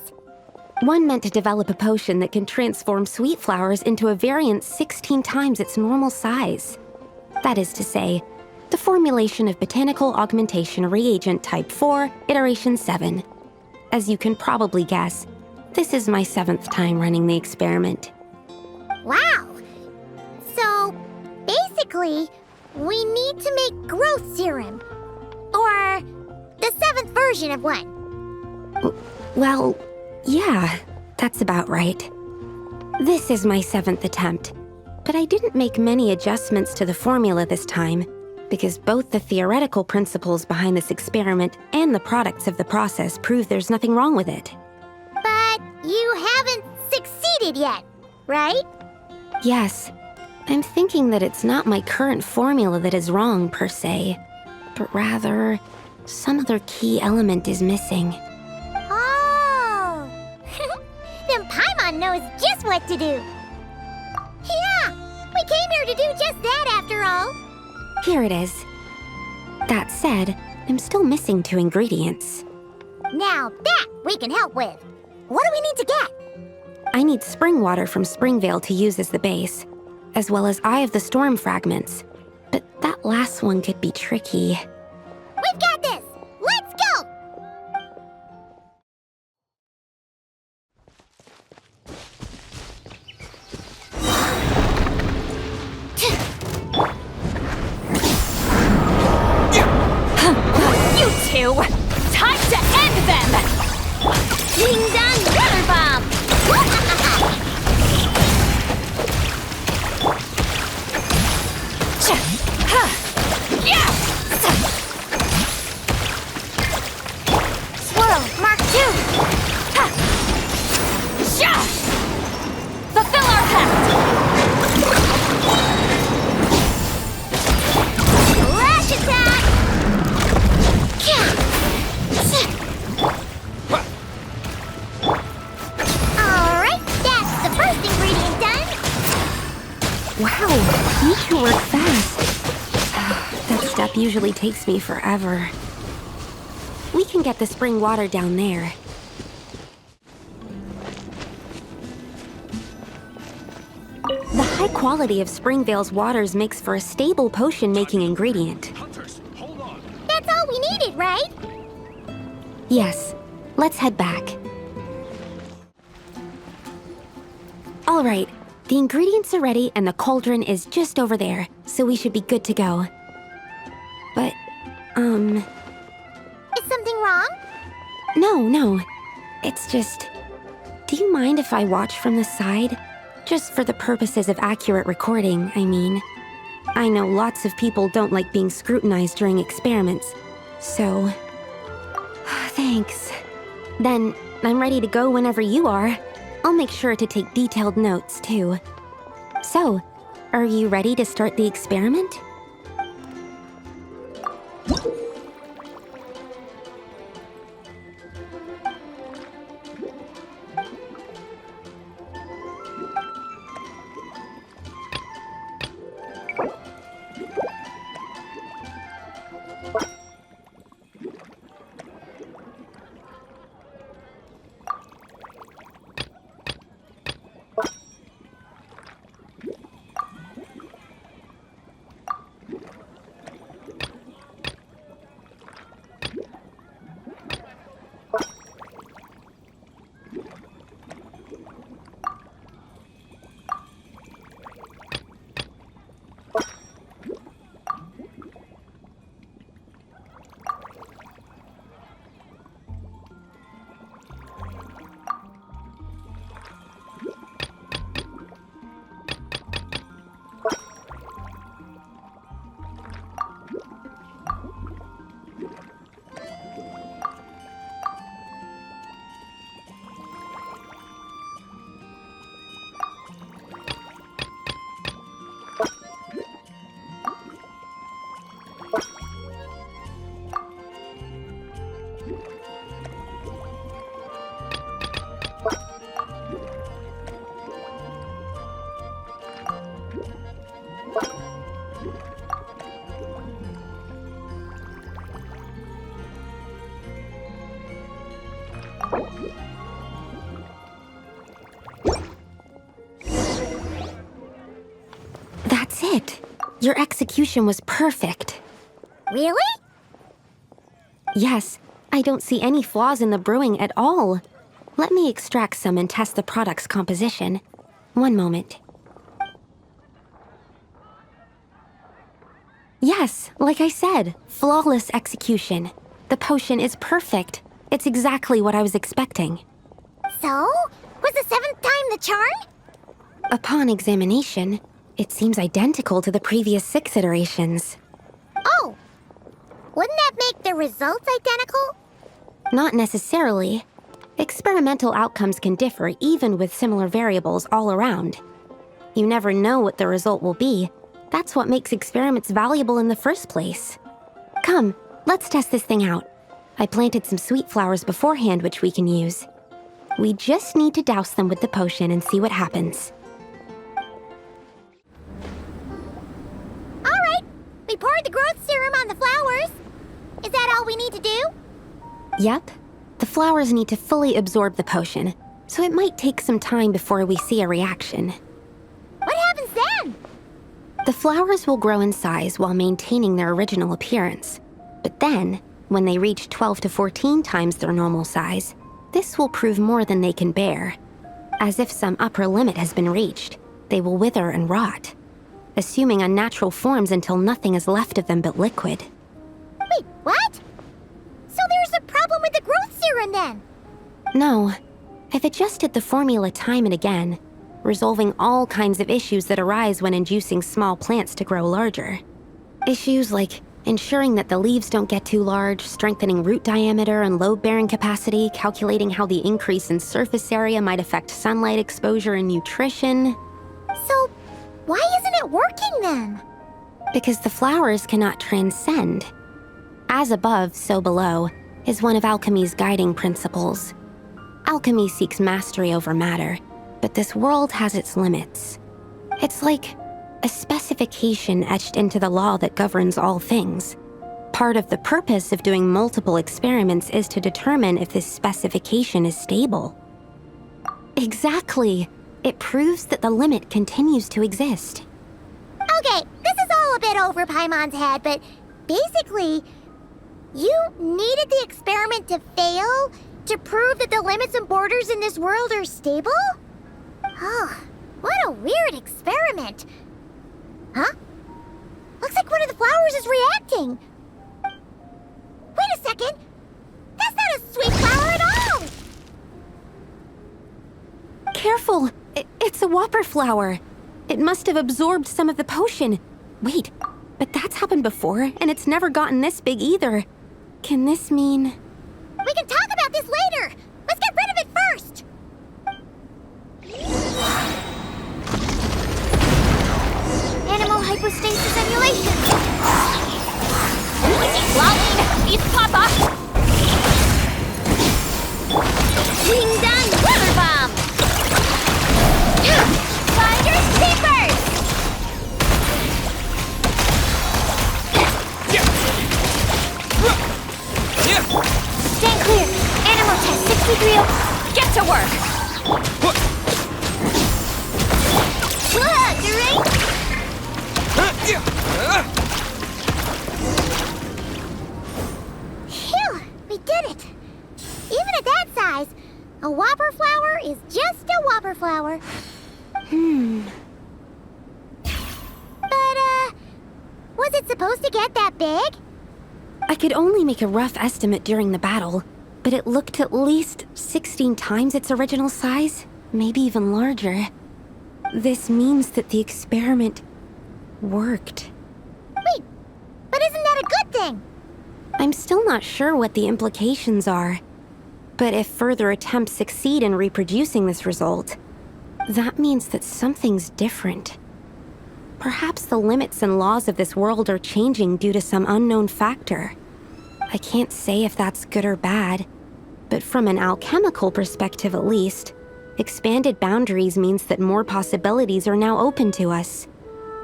One meant to develop a potion that can transform sweet flowers into a variant 16 times its normal size. That is to say, the formulation of Botanical Augmentation Reagent Type 4, Iteration 7. As you can probably guess, this is my 7th time running the experiment. Wow! So, basically, we need to make growth serum. Or the 7th version of one. Well, yeah, that's about right. This is my 7th attempt, but I didn't make many adjustments to the formula this time, because both the theoretical principles behind this experiment and the products of the process prove there's nothing wrong with it. But you haven't succeeded yet, right? Yes. I'm thinking that it's not my current formula that is wrong, per se, but rather, some other key element is missing. Oh! Then Paimon knows just what to do. Yeah, we came here to do just that after all. Here it is. That said, I'm still missing 2 ingredients. Now that we can help with. What do we need to get? I need spring water from Springvale to use as the base, as well as Eye of the Storm fragments. But that last one could be tricky. We've got this! Let's go! Time to end them! Ding dong, water bomb! Swirl, Mark 2! Fulfill our pact! Flash attack! Alright, that's the first ingredient done. Wow, you can work fast. That step usually takes me forever. We can get the spring water down there. The high quality of Springvale's waters makes for a stable potion-making ingredient. That's all we needed, right? Yes, let's head back. All right, the ingredients are ready and the cauldron is just over there, so we should be good to go. But, Is something wrong? no. It's just... Do you mind if I watch from the side? Just for the purposes of accurate recording, I mean. I know lots of people don't like being scrutinized during experiments, so... Thanks. Then, I'm ready to go whenever you are. I'll make sure to take detailed notes, too. So, are you ready to start the experiment? That's it. Your execution was perfect. Really? Yes, I don't see any flaws in the brewing at all. Let me extract some and test the product's composition. One moment. Yes, like I said, flawless execution. The potion is perfect. It's exactly what I was expecting. So? Was the 7th time the charm? Upon examination, it seems identical to the previous 6 iterations. Oh! Wouldn't that make the results identical? Not necessarily. Experimental outcomes can differ even with similar variables all around. You never know what the result will be. That's what makes experiments valuable in the first place. Come, let's test this thing out. I planted some sweet flowers beforehand which we can use. We just need to douse them with the potion and see what happens. Alright, we poured the growth serum on the flowers. Is that all we need to do? Yep. The flowers need to fully absorb the potion, so it might take some time before we see a reaction. What happens then? The flowers will grow in size while maintaining their original appearance. But then, when they reach 12 to 14 times their normal size, this will prove more than they can bear. As if some upper limit has been reached, they will wither and rot, assuming unnatural forms until nothing is left of them but liquid. Wait, what? So there's a problem Durin then? No, I've adjusted the formula time and again, resolving all kinds of issues that arise when inducing small plants to grow larger. Issues like ensuring that the leaves don't get too large, strengthening root diameter and load-bearing capacity, calculating how the increase in surface area might affect sunlight exposure and nutrition. So, why isn't it working then? Because the flowers cannot transcend. As above, so below, is one of alchemy's guiding principles. Alchemy seeks mastery over matter, but this world has its limits. It's like a specification etched into the law that governs all things. Part of the purpose of doing multiple experiments is to determine if this specification is stable. Exactly. It proves that the limit continues to exist. Okay, this is all a bit over Paimon's head, but basically, you needed the experiment to fail to prove that the limits and borders in this world are stable? Oh, what a weird experiment. Huh? Looks like one of the flowers is reacting. Wait a second. That's not a sweet flower at all. Careful! It's a whopper flower. It must have absorbed some of the potion. Wait, but that's happened before, and it's never gotten this big either. Can this mean... We can talk about this later. Let's get rid of it first. Animal hypostasis emulation. Lolling, beast papa! Wing done, weather bomb! Finders keepers! Stand clear. Animal test 63. Get to work. Durin? Phew, we did it. Even at that size, a whopper flower is just a whopper flower. But, was it supposed to get that big? I could only make a rough estimate during the battle, but it looked at least 16 times its original size, maybe even larger. This means that the experiment worked. Wait, but isn't that a good thing? I'm still not sure what the implications are, but if further attempts succeed in reproducing this result, that means that something's different. Perhaps the limits and laws of this world are changing due to some unknown factor. I can't say if that's good or bad, but from an alchemical perspective at least, expanded boundaries means that more possibilities are now open to us.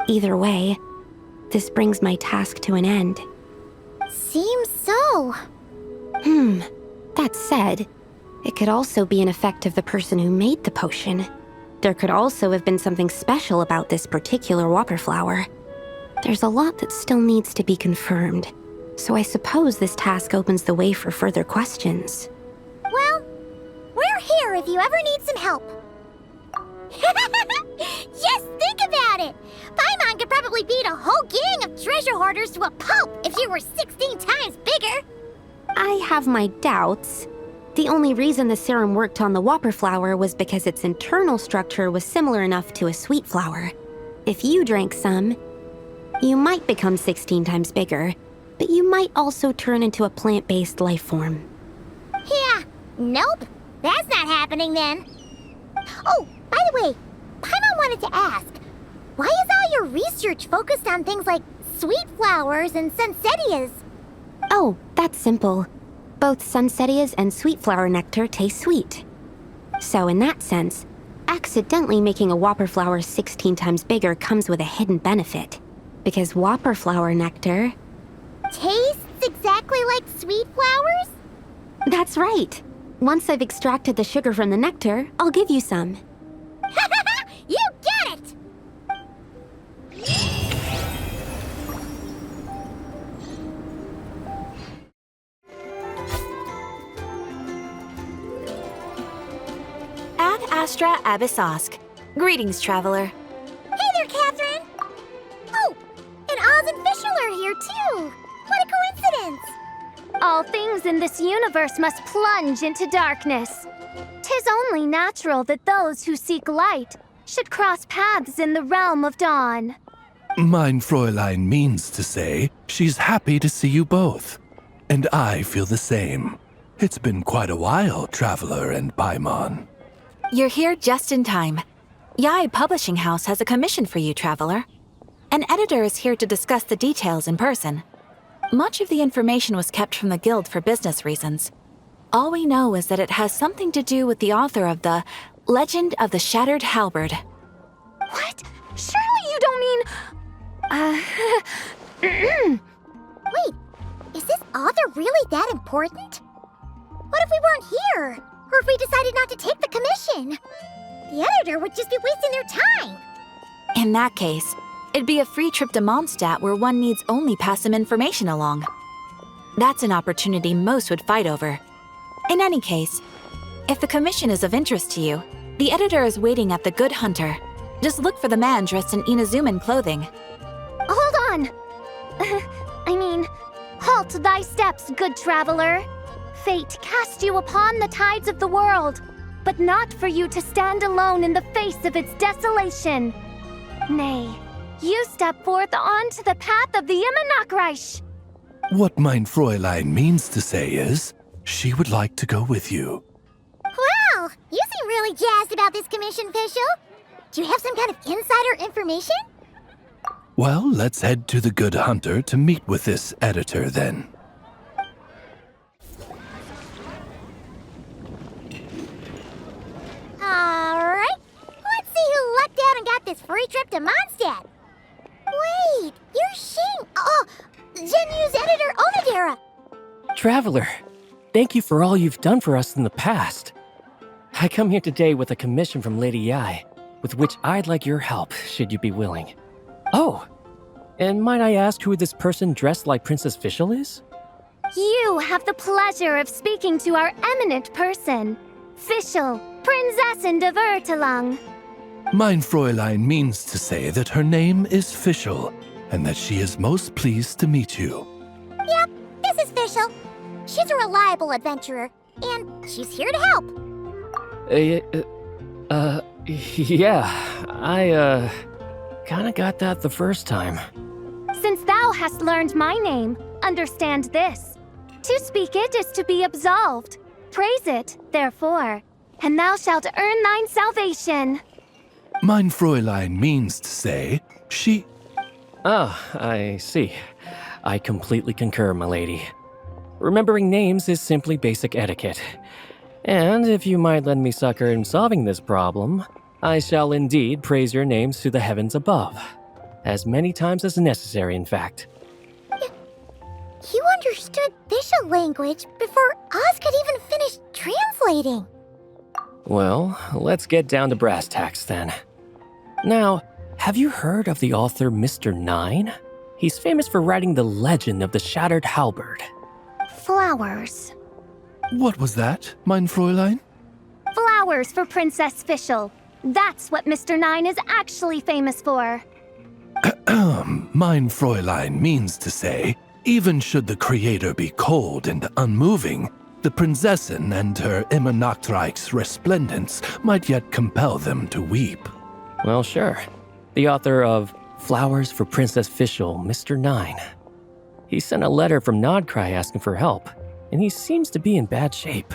Either way, this brings my task to an end. Seems so. That said, it could also be an effect of the person who made the potion. There could also have been something special about this particular whopper flower. There's a lot that still needs to be confirmed, so I suppose this task opens the way for further questions. Well, we're here if you ever need some help. Just think about it! Paimon could probably beat a whole gang of treasure hoarders to a pulp if you were 16 times bigger! I have my doubts. The only reason the serum worked on the whopper flower was because its internal structure was similar enough to a sweet flower. If you drank some, you might become 16 times bigger, but you might also turn into a plant-based life form. Yeah, nope. That's not happening then. Oh, by the way, Paimon wanted to ask, why is all your research focused on things like sweet flowers and sunsettias? Oh, that's simple. Both sunsettias and sweet flower nectar taste sweet. So in that sense, accidentally making a whopper flower 16 times bigger comes with a hidden benefit. Because whopper flower nectar... Tastes exactly like sweet flowers? That's right. Once I've extracted the sugar from the nectar, I'll give you some. You get it! Ad Astra Abyssosk. Greetings, traveler. Hey there, Catherine! Oh, and Oz and Fischl are here too! What a coincidence! All things things in this universe must plunge into darkness. 'Tis only natural that those who seek light should cross paths in the realm of dawn. Mein Fräulein means to say she's happy to see you both. And I feel the same. It's been quite a while, Traveler and Paimon. You're here just in time. Yai Publishing House has a commission for you, Traveler. An editor is here to discuss the details in person. Much of the information was kept from the Guild for business reasons. All we know is that it has something to do with the author of the Legend of the Shattered Halberd. What? Surely you don't mean... Wait, is this author really that important? What if we weren't here? Or if we decided not to take the commission? The editor would just be wasting their time. In that case, it'd be a free trip to Mondstadt where one needs only pass some information along. That's an opportunity most would fight over. In any case, if the commission is of interest to you, the editor is waiting at the Good Hunter. Just look for the man dressed in Inazuman clothing. Hold on! Halt thy steps, good traveler. Fate cast you upon the tides of the world, but not for you to stand alone in the face of its desolation. Nay, you step forth onto the path of the Immernachtreich. What mein Fräulein means to say is, she would like to go with you. Wow, you seem really jazzed about this commission, Fischl. Do you have some kind of insider information? Well, let's head to the Good Hunter to meet with this editor then. Alright, let's see who lucked out and got this free trip to Mondstadt. Wait, you're Shing. Oh, Genu's editor, Onodera. Traveler, thank you for all you've done for us in the past. I come here today with a commission from Lady Yai, with which I'd like your help, should you be willing. Oh, and might I ask who this person dressed like Princess Fischl is? You have the pleasure of speaking to our eminent person, Fischl, Prinzessin de Vertelang. Mein Fräulein means to say that her name is Fischl, and that she is most pleased to meet you. Yep, this is Fischl. She's a reliable adventurer, and she's here to help. Yeah, I, kinda got that the first time. Since thou hast learned my name, understand this. To speak it is to be absolved. Praise it, therefore, and thou shalt earn thine salvation. Mein Fräulein means to say she... Ah, I see. I completely concur, my lady. Remembering names is simply basic etiquette. And if you might lend me succor in solving this problem, I shall indeed praise your names to the heavens above. As many times as necessary, in fact. You understood Fischl language before Oz could even finish translating. Well, let's get down to brass tacks then. Now, have you heard of the author Mr. Nine? He's famous for writing the legend of the Shattered Halberd. Flowers. What was that, mein Fräulein? Flowers for Princess Fischl. That's what Mr. Nine is actually famous for. Mein Fräulein means to say, even should the creator be cold and unmoving, the Prinzessin and her Immernachtreich's resplendence might yet compel them to weep. Well, sure. The author of Flowers for Princess Fischl, Mr. Nine. He sent a letter from Nodcry asking for help, and he seems to be in bad shape.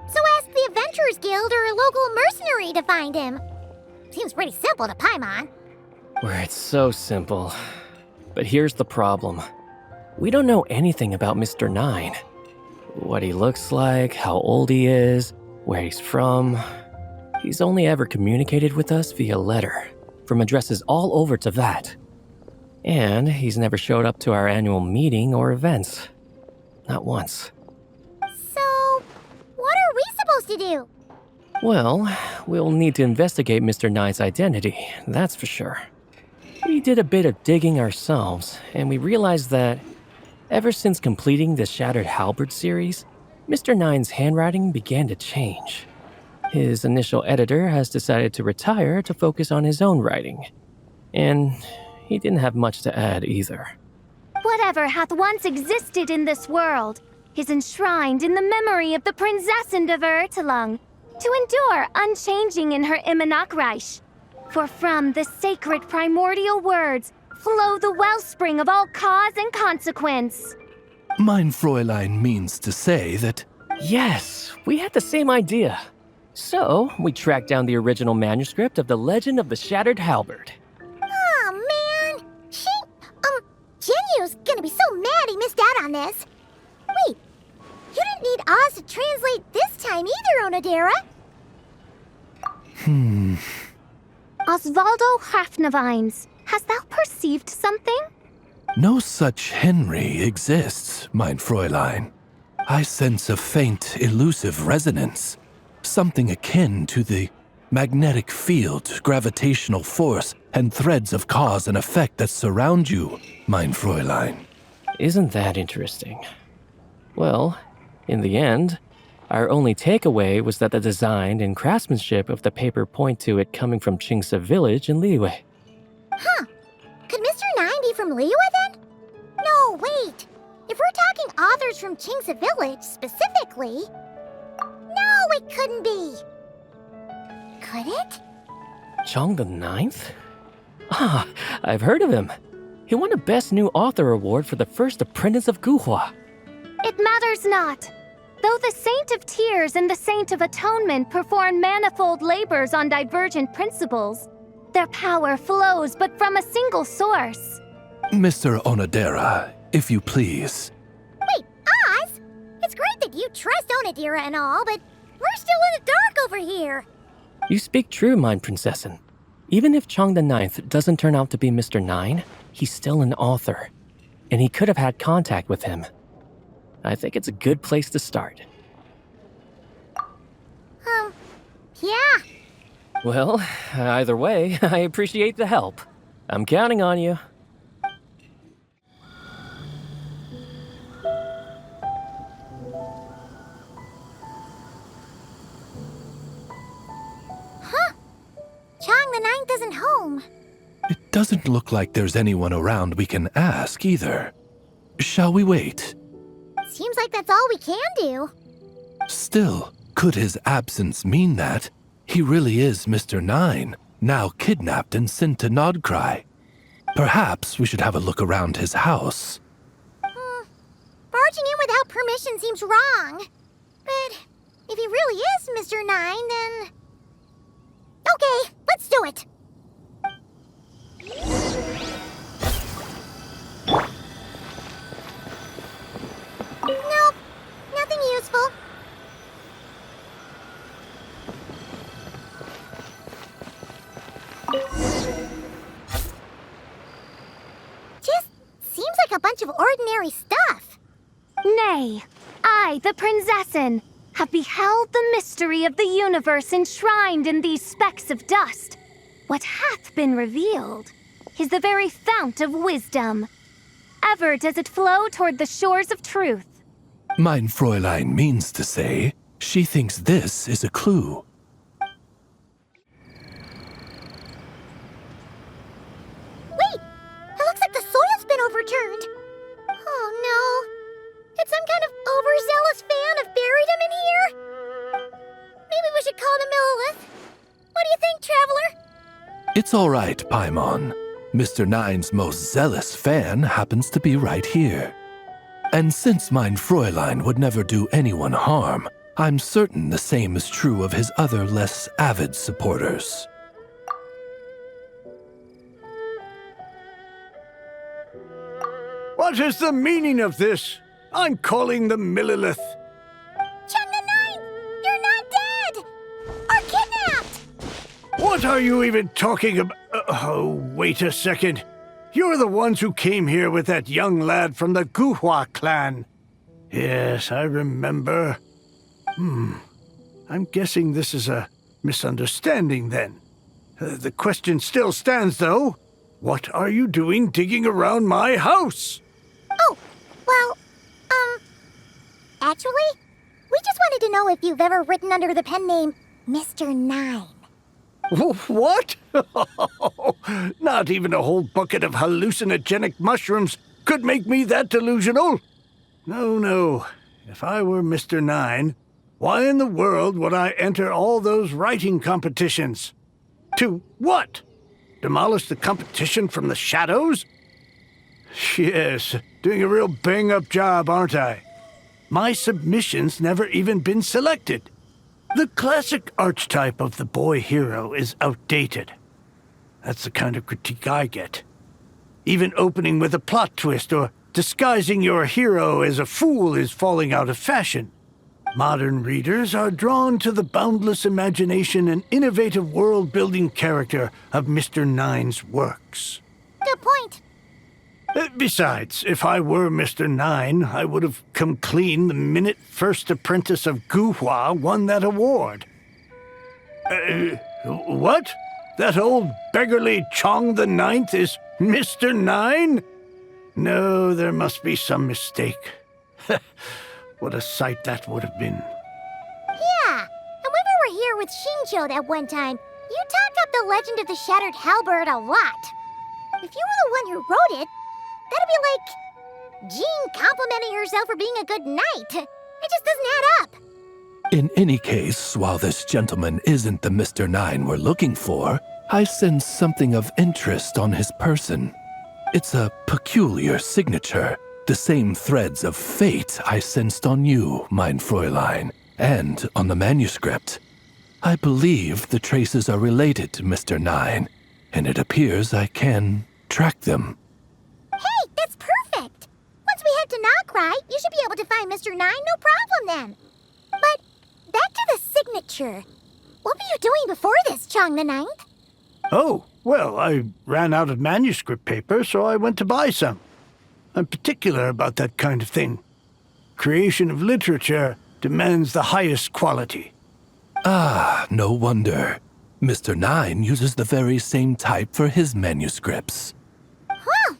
So ask the Adventurers Guild or a local mercenary to find him. Seems pretty simple to Paimon. Where it's so simple. But here's the problem. We don't know anything about Mr. Nine. What he looks like, how old he is, where he's from. He's only ever communicated with us via letter, from addresses all over to that. And he's never showed up to our annual meeting or events. Not once. So, what are we supposed to do? Well, we'll need to investigate Mr. Nine's identity, that's for sure. We did a bit of digging ourselves, and we realized that ever since completing the Shattered Halberd series, Mr. Nine's handwriting began to change. His initial editor has decided to retire to focus on his own writing. And he didn't have much to add either. Whatever hath once existed in this world is enshrined in the memory of the Prinzessin de Vertelung, to endure unchanging in her Immanakreich. For from the sacred primordial words flow the wellspring of all cause and consequence. Mein Fräulein means to say that... Yes, we had the same idea. So, we tracked down the original manuscript of The Legend of the Shattered Halberd. Aw, man! Genyu's gonna be so mad he missed out on this. Wait, you didn't need Oz to translate this time either, Onodera. Osvaldo Hafnavines, hast thou perceived something? No such Henry exists, mein Fräulein. I sense a faint, elusive resonance. Something akin to the magnetic field, gravitational force, and threads of cause and effect that surround you, mein Fräulein. Isn't that interesting? Well, in the end, our only takeaway was that the design and craftsmanship of the paper point to it coming from Qingce village in Liyue. Huh. Could Mr. Nine be from Liyue then? No, wait. If we're talking authors from Qingce village specifically... No, it couldn't be. Could it? Chong the Ninth? Ah, I've heard of him. He won a Best New Author award for the first apprentice of Guhua. It matters not. Though the Saint of Tears and the Saint of Atonement perform manifold labors on divergent principles, their power flows but from a single source. Mr. Onodera, if you please. Wait, Oz? It's great that you trust Onodera and all, but we're still in the dark over here. You speak true, mein Prinzessin. Even if Chong the Ninth doesn't turn out to be Mr. Nine, he's still an author. And he could have had contact with him. I think it's a good place to start. Yeah. Well, either way, I appreciate the help. I'm counting on you. Chong the Ninth isn't home. It doesn't look like there's anyone around we can ask either. Shall we wait? Seems like that's all we can do. Still, could his absence mean that he really is Mr. Nine, now kidnapped and sent to Nodcry? Perhaps we should have a look around his house. Barging in without permission seems wrong. But if he really is Mr. Nine, then... Okay, let's do it. Nope, nothing useful. Just seems like a bunch of ordinary stuff. Nay, I, the Prinzessin, have beheld the mystery of the universe enshrined in these specks of dust. What hath been revealed is the very fount of wisdom. Ever does it flow toward the shores of truth. Mein Fräulein means to say she thinks this is a clue. Wait, it looks like the soil's been overturned. Oh no. Did some kind of overzealous fan have buried him in here? Maybe we should call the Millilith. What do you think, Traveler? It's all right, Paimon. Mr. Nine's most zealous fan happens to be right here. And since mein Fräulein would never do anyone harm, I'm certain the same is true of his other less avid supporters. What is the meaning of this? I'm calling the Millilith. Chong the Ninth! You're not dead! Or kidnapped! What are you even talking about? Oh, wait a second. You're the ones who came here with that young lad from the Guhua clan. Yes, I remember. I'm guessing this is a misunderstanding then. The question still stands, though. What are you doing digging around my house? Oh, well, actually, we just wanted to know if you've ever written under the pen name Mr. Nine. What? Not even a whole bucket of hallucinogenic mushrooms could make me that delusional. No. if I were Mr. Nine, why in the world would I enter all those writing competitions? To what? Demolish the competition from the shadows? Yes, doing a real bang-up job, aren't I? My submission's never even been selected. The classic archetype of the boy hero is outdated. That's the kind of critique I get. Even opening with a plot twist or disguising your hero as a fool is falling out of fashion. Modern readers are drawn to the boundless imagination and innovative world-building character of Mr. Nine's works. Good point. Besides, if I were Mr. Nine, I would have come clean the minute First Apprentice of Guhua won that award. What? That old beggarly Chong the Ninth is Mr. Nine? No, there must be some mistake. What a sight that would have been. Yeah, and when we were here with Shinjo that one time, you talked up the legend of the Shattered Halberd a lot. If you were the one who wrote it, that'd be like Jean complimenting herself for being a good knight. It just doesn't add up. In any case, while this gentleman isn't the Mr. Nine we're looking for, I sense something of interest on his person. It's a peculiar signature, the same threads of fate I sensed on you, mein Fräulein, and on the manuscript. I believe the traces are related to Mr. Nine, and it appears I can track them. Hey, that's perfect! Once we head to Nokrai, you should be able to find Mr. Nine, no problem then. But back to the signature. What were you doing before this, Chong the Ninth? Oh, well, I ran out of manuscript paper, so I went to buy some. I'm particular about that kind of thing. Creation of literature demands the highest quality. Ah, no wonder. Mr. Nine uses the very same type for his manuscripts. Huh,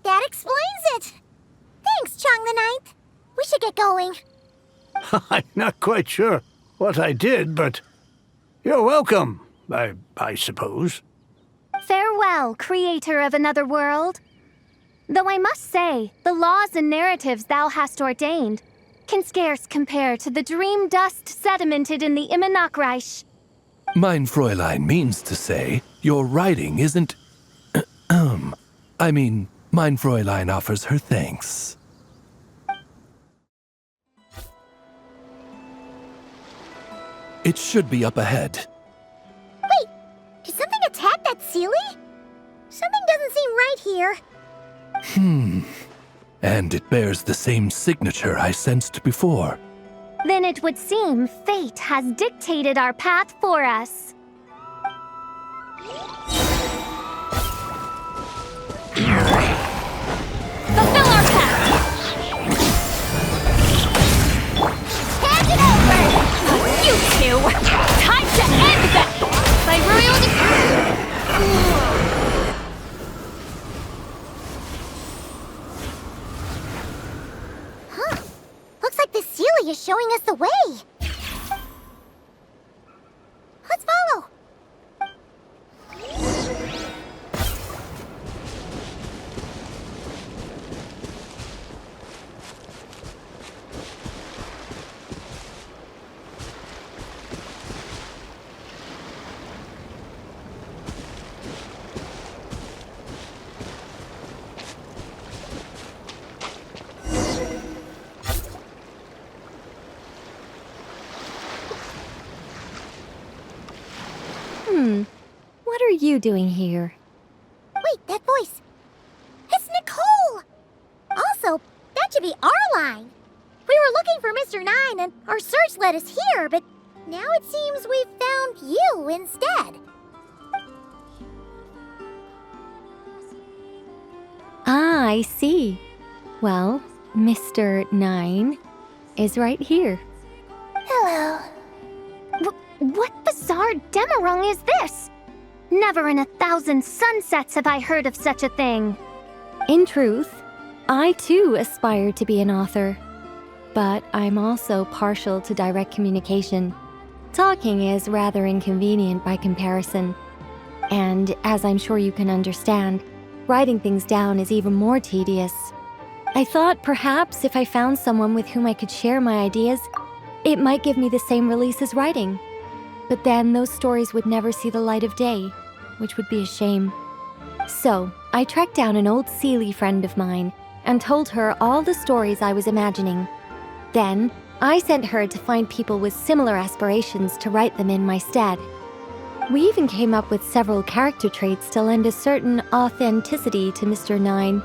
that explains it. Thanks, Chong the Ninth. We should get going. I'm not quite sure what I did, but you're welcome, I suppose. Farewell, creator of another world. Though I must say, the laws and narratives thou hast ordained can scarce compare to the dream dust sedimented in the Immenachreich. Mein Fräulein means to say, your writing isn't... I mean, mein Fräulein offers her thanks. It should be up ahead. Wait, did something attack that Sealy? Something doesn't seem right here. And it bears the same signature I sensed before. Then it would seem fate has dictated our path for us. Fulfill our pact! Hand it over! You two! Time to end that! By royal Looks like the Sealy is showing us the way. Let's follow. What are you doing here? Wait, that voice. It's Nicole! Also, that should be our line. We were looking for Mr. Nine and our search led us here, but now it seems we've found you instead. Ah, I see. Well, Mr. Nine is right here. Hello. What bizarre demarung is this? Never in 1,000 sunsets have I heard of such a thing. In truth, I too aspire to be an author. But I'm also partial to direct communication. Talking is rather inconvenient by comparison. And as I'm sure you can understand, writing things down is even more tedious. I thought perhaps if I found someone with whom I could share my ideas, it might give me the same release as writing. But then those stories would never see the light of day, which would be a shame. So, I tracked down an old Seelie friend of mine and told her all the stories I was imagining. Then, I sent her to find people with similar aspirations to write them in my stead. We even came up with several character traits to lend a certain authenticity to Mr. Nine.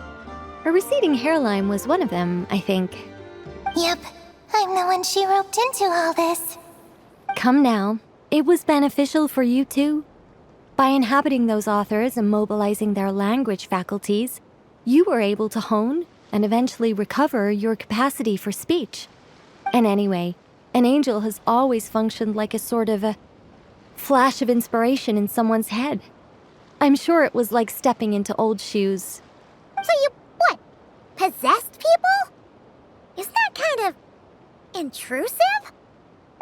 A receding hairline was one of them, I think. Yep, I'm the one she roped into all this. Come now, it was beneficial for you too. By inhabiting those authors and mobilizing their language faculties, you were able to hone and eventually recover your capacity for speech. And anyway, an angel has always functioned like a sort of a flash of inspiration in someone's head. I'm sure it was like stepping into old shoes. So you, what, possessed people? Isn't that kind of intrusive?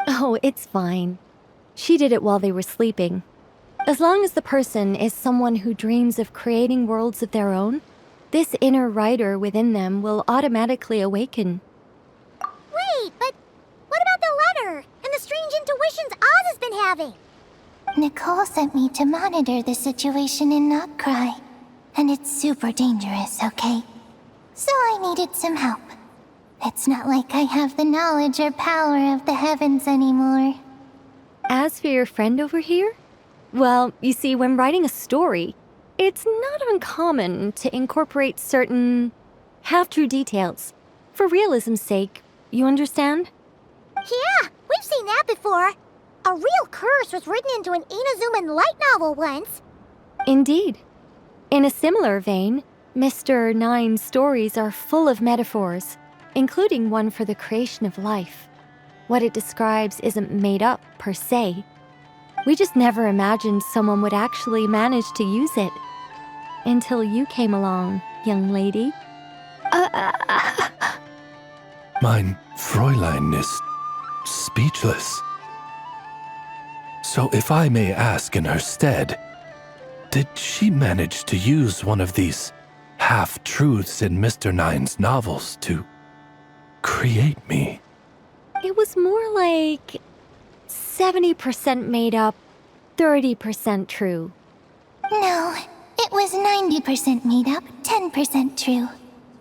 Oh, it's fine. She did it while they were sleeping. As long as the person is someone who dreams of creating worlds of their own, this inner writer within them will automatically awaken. Wait, but what about the letter and the strange intuitions Oz has been having? Nicole sent me to monitor the situation in Notcry, and it's super dangerous, okay? So I needed some help. It's not like I have the knowledge or power of the heavens anymore. As for your friend over here? Well, you see, when writing a story, it's not uncommon to incorporate certain half-true details. For realism's sake, you understand? Yeah, we've seen that before. A real curse was written into an Inazuman light novel once. Indeed. In a similar vein, Mr. Nine's stories are full of metaphors, including one for the creation of life. What it describes isn't made up, per se. We just never imagined someone would actually manage to use it. Until you came along, young lady. Mein Fräulein is speechless. So if I may ask in her stead, did she manage to use one of these half-truths in Mr. Nine's novels to create me? It was more like 70% made up, 30% true. No, it was 90% made up, 10% true.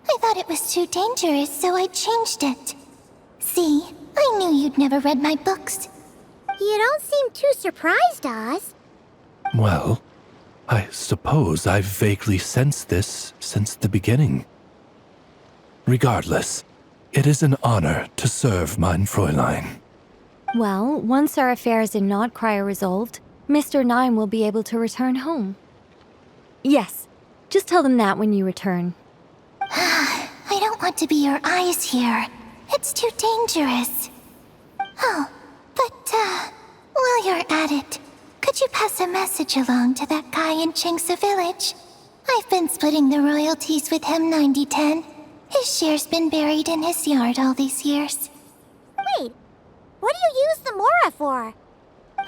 I thought it was too dangerous, so I changed it. See, I knew you'd never read my books. You don't seem too surprised, Oz. Well, I suppose I've vaguely sensed this since the beginning. Regardless, it is an honor to serve mein Fräulein. Well, once our affairs in Notcry are resolved, Mr. Nine will be able to return home. Yes, just tell them that when you return. I don't want to be your eyes here. It's too dangerous. Oh, but, while you're at it, could you pass a message along to that guy in Chingsa Village? I've been splitting the royalties with him 90-10. His share's been buried in his yard all these years. Wait, what do you use the Mora for?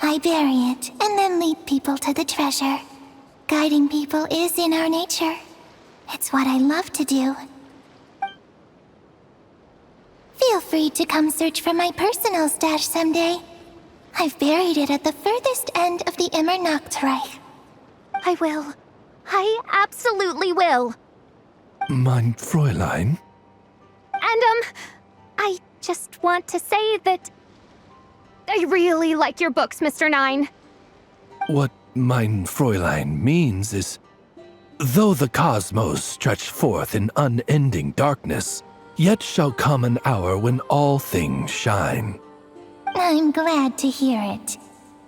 I bury it, and then lead people to the treasure. Guiding people is in our nature. It's what I love to do. Feel free to come search for my personal stash someday. I've buried it at the furthest end of the Immernachtreich. I will. I absolutely will. Mein Fräulein? And, I just want to say that I really like your books, Mr. Nine. What mein Fräulein means is, though the cosmos stretch forth in unending darkness, yet shall come an hour when all things shine. I'm glad to hear it.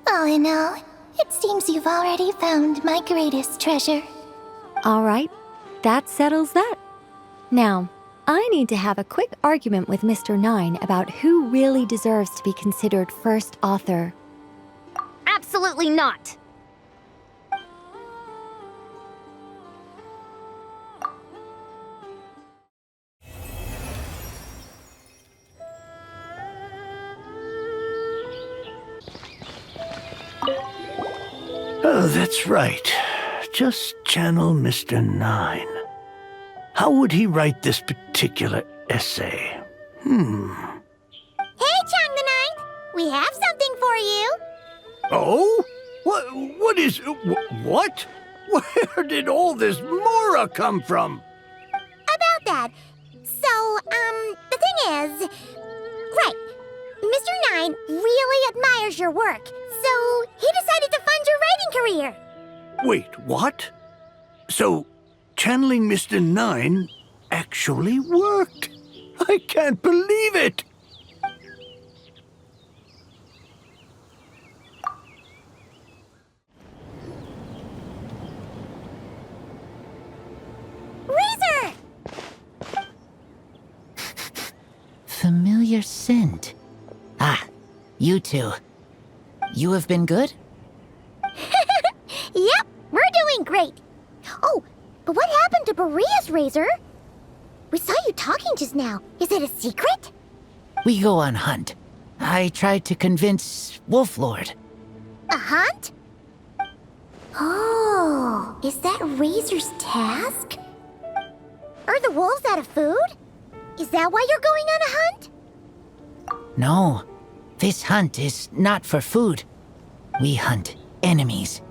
All in all, it seems you've already found my greatest treasure. All right, that settles that. Now, I need to have a quick argument with Mr. Nine about who really deserves to be considered first author. Absolutely not. Oh, that's right. Just channel Mr. Nine. How would he write this particular particular essay. Hey, Chang the Ninth! We have something for you! Oh? What is... What? Where did all this Mora come from? About that. So, the thing is... Right. Mr. Nine really admires your work, so he decided to fund your writing career. Wait, what? So, channeling Mr. Nine actually worked? I can't believe it! Razor! Familiar scent. Ah, you two. You have been good? Yep, we're doing great. Oh, but what happened to Berea's Razor? We saw you talking just now. Is it a secret? We go on hunt. I tried to convince Wolf Lord. A hunt? Oh, is that Razor's task? Are the wolves out of food? Is that why you're going on a hunt? No, this hunt is not for food. We hunt enemies.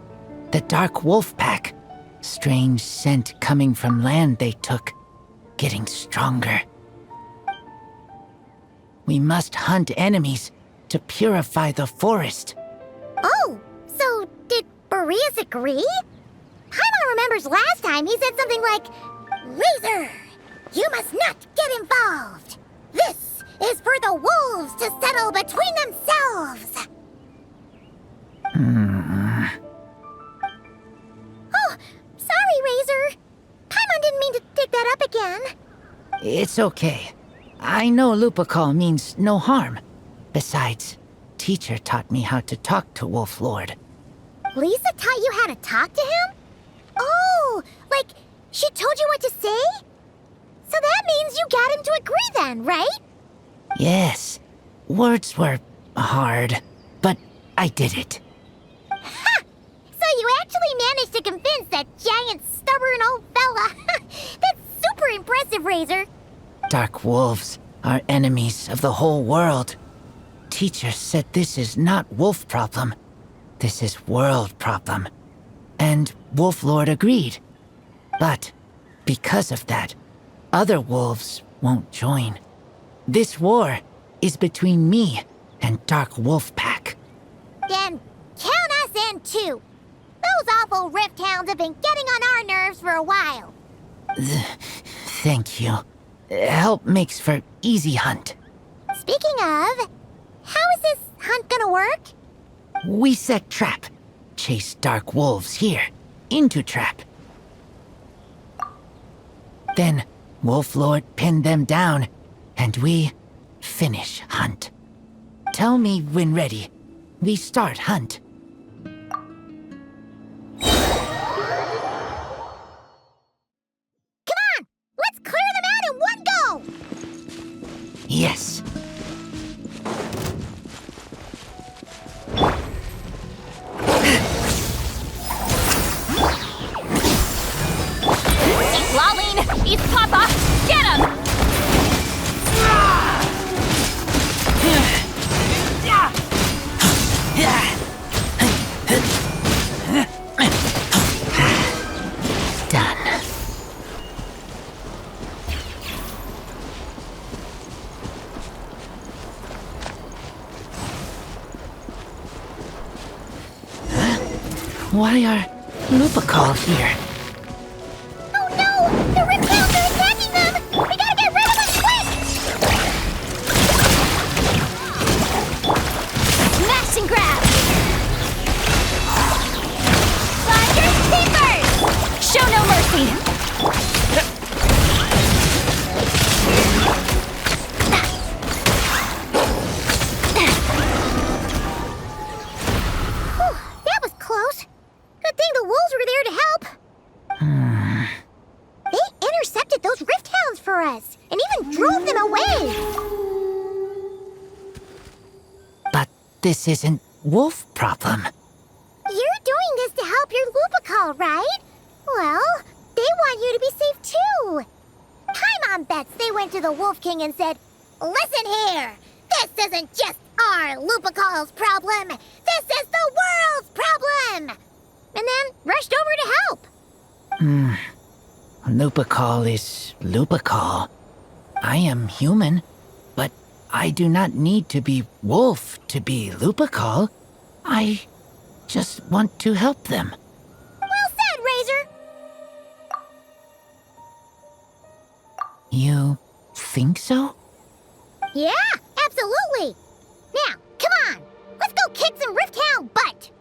The Dark Wolf Pack. Strange scent coming from land they took. Getting stronger. We must hunt enemies to purify the forest. Oh, so did Boreas agree? Paimon remembers last time he said something like, Razor, you must not get involved. This is for the wolves to settle between themselves. Oh, sorry, Razor. Paimon didn't mean to dig that up again. It's okay. I know Lupacall means no harm. Besides, teacher taught me how to talk to Wolf Lord. Lisa taught you how to talk to him? Oh, like she told you what to say? So that means you got him to agree then, right? Yes. Words were hard, but I did it. Ha! So you actually managed to convince that giant, stubborn old fella. That's super impressive, Razor. Dark wolves are enemies of the whole world. Teacher said this is not wolf problem. This is world problem. And Wolf Lord agreed. But because of that, other wolves won't join. This war is between me and Dark Wolf Pack. Then count us in too. Those awful rift hounds have been getting on our nerves for a while. Thank you. Help makes for easy hunt. Speaking of, how is this hunt gonna work? We set trap. Chase dark wolves here. Into trap. Then Wolf Lord pinned them down, and we finish hunt. Tell me when ready. We start hunt. Come on! Let's clear them out in one go! Yes. Lolene! He's Papa! Get him! Done. Why are Lupacall here? Oh no! The rift hounds are attacking them! We gotta get rid of them quick! Smash and grab! Finders keepers! Show no mercy! Whew, that was close. Good thing the wolves were there to help. They intercepted those rift hounds for us, and even drove them away. But this isn't wolf problem. You're doing this to help your Lupacall, right? Well, they want you to be safe too. wombats, they went to the Wolf King and said, "Listen here, this isn't just our Lupacal's problem. This is the world's problem!" And then rushed over to help. Lupacal is Lupacal. I am human, but I do not need to be wolf to be Lupacal. I just want to help them. Well said, Razor. You think so? Yeah, absolutely. Now, come on. Let's go kick some Rifthound butt.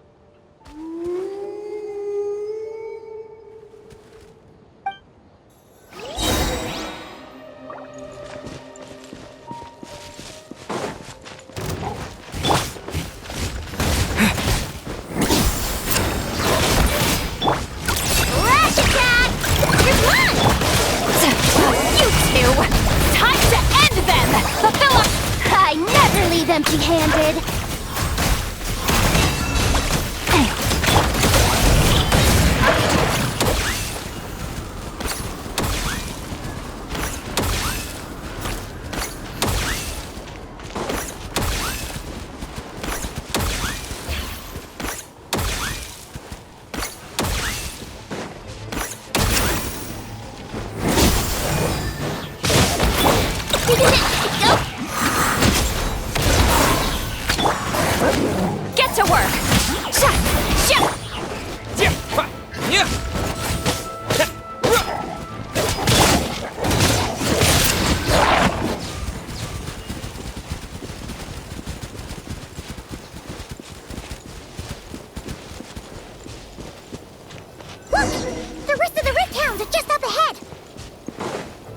Rush attack! Here's one! You two! Time to end them! Fulfill I never leave empty-handed. Get to work! Shut! Shut! Look! The rest of the Rifthounds are just up ahead.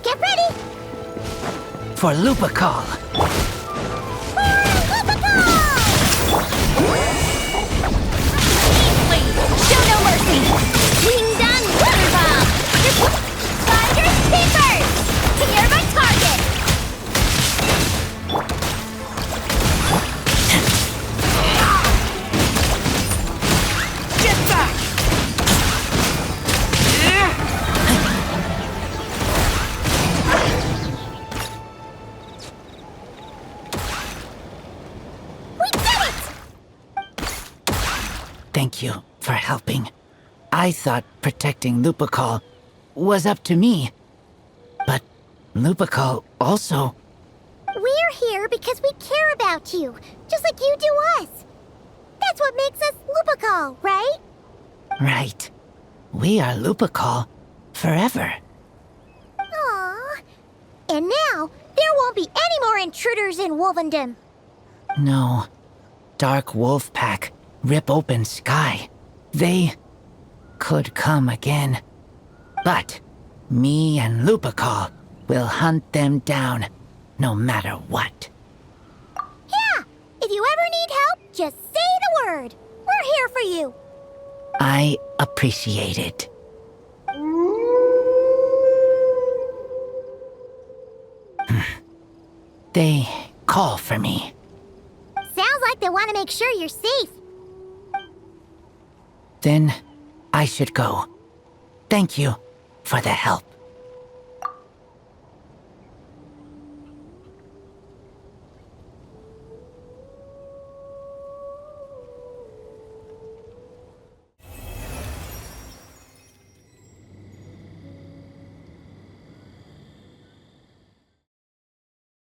Get ready! For Lupacal. Show no mercy! Winged on Water Bomb! Tiger Peepers! You're my target! Get back! We did it! Thank you for helping. I thought protecting Lupacal was up to me. But Lupacal also... We're here because we care about you, just like you do us. That's what makes us Lupacal, right? Right. We are Lupacal forever. Aww. And now, there won't be any more intruders in Wolvendom. No. Dark Wolf Pack, rip open sky. They could come again. But me and Lupacal will hunt them down, no matter what. Yeah, if you ever need help, just say the word. We're here for you. I appreciate it. They call for me. Sounds like they want to make sure you're safe. Then I should go. Thank you for the help.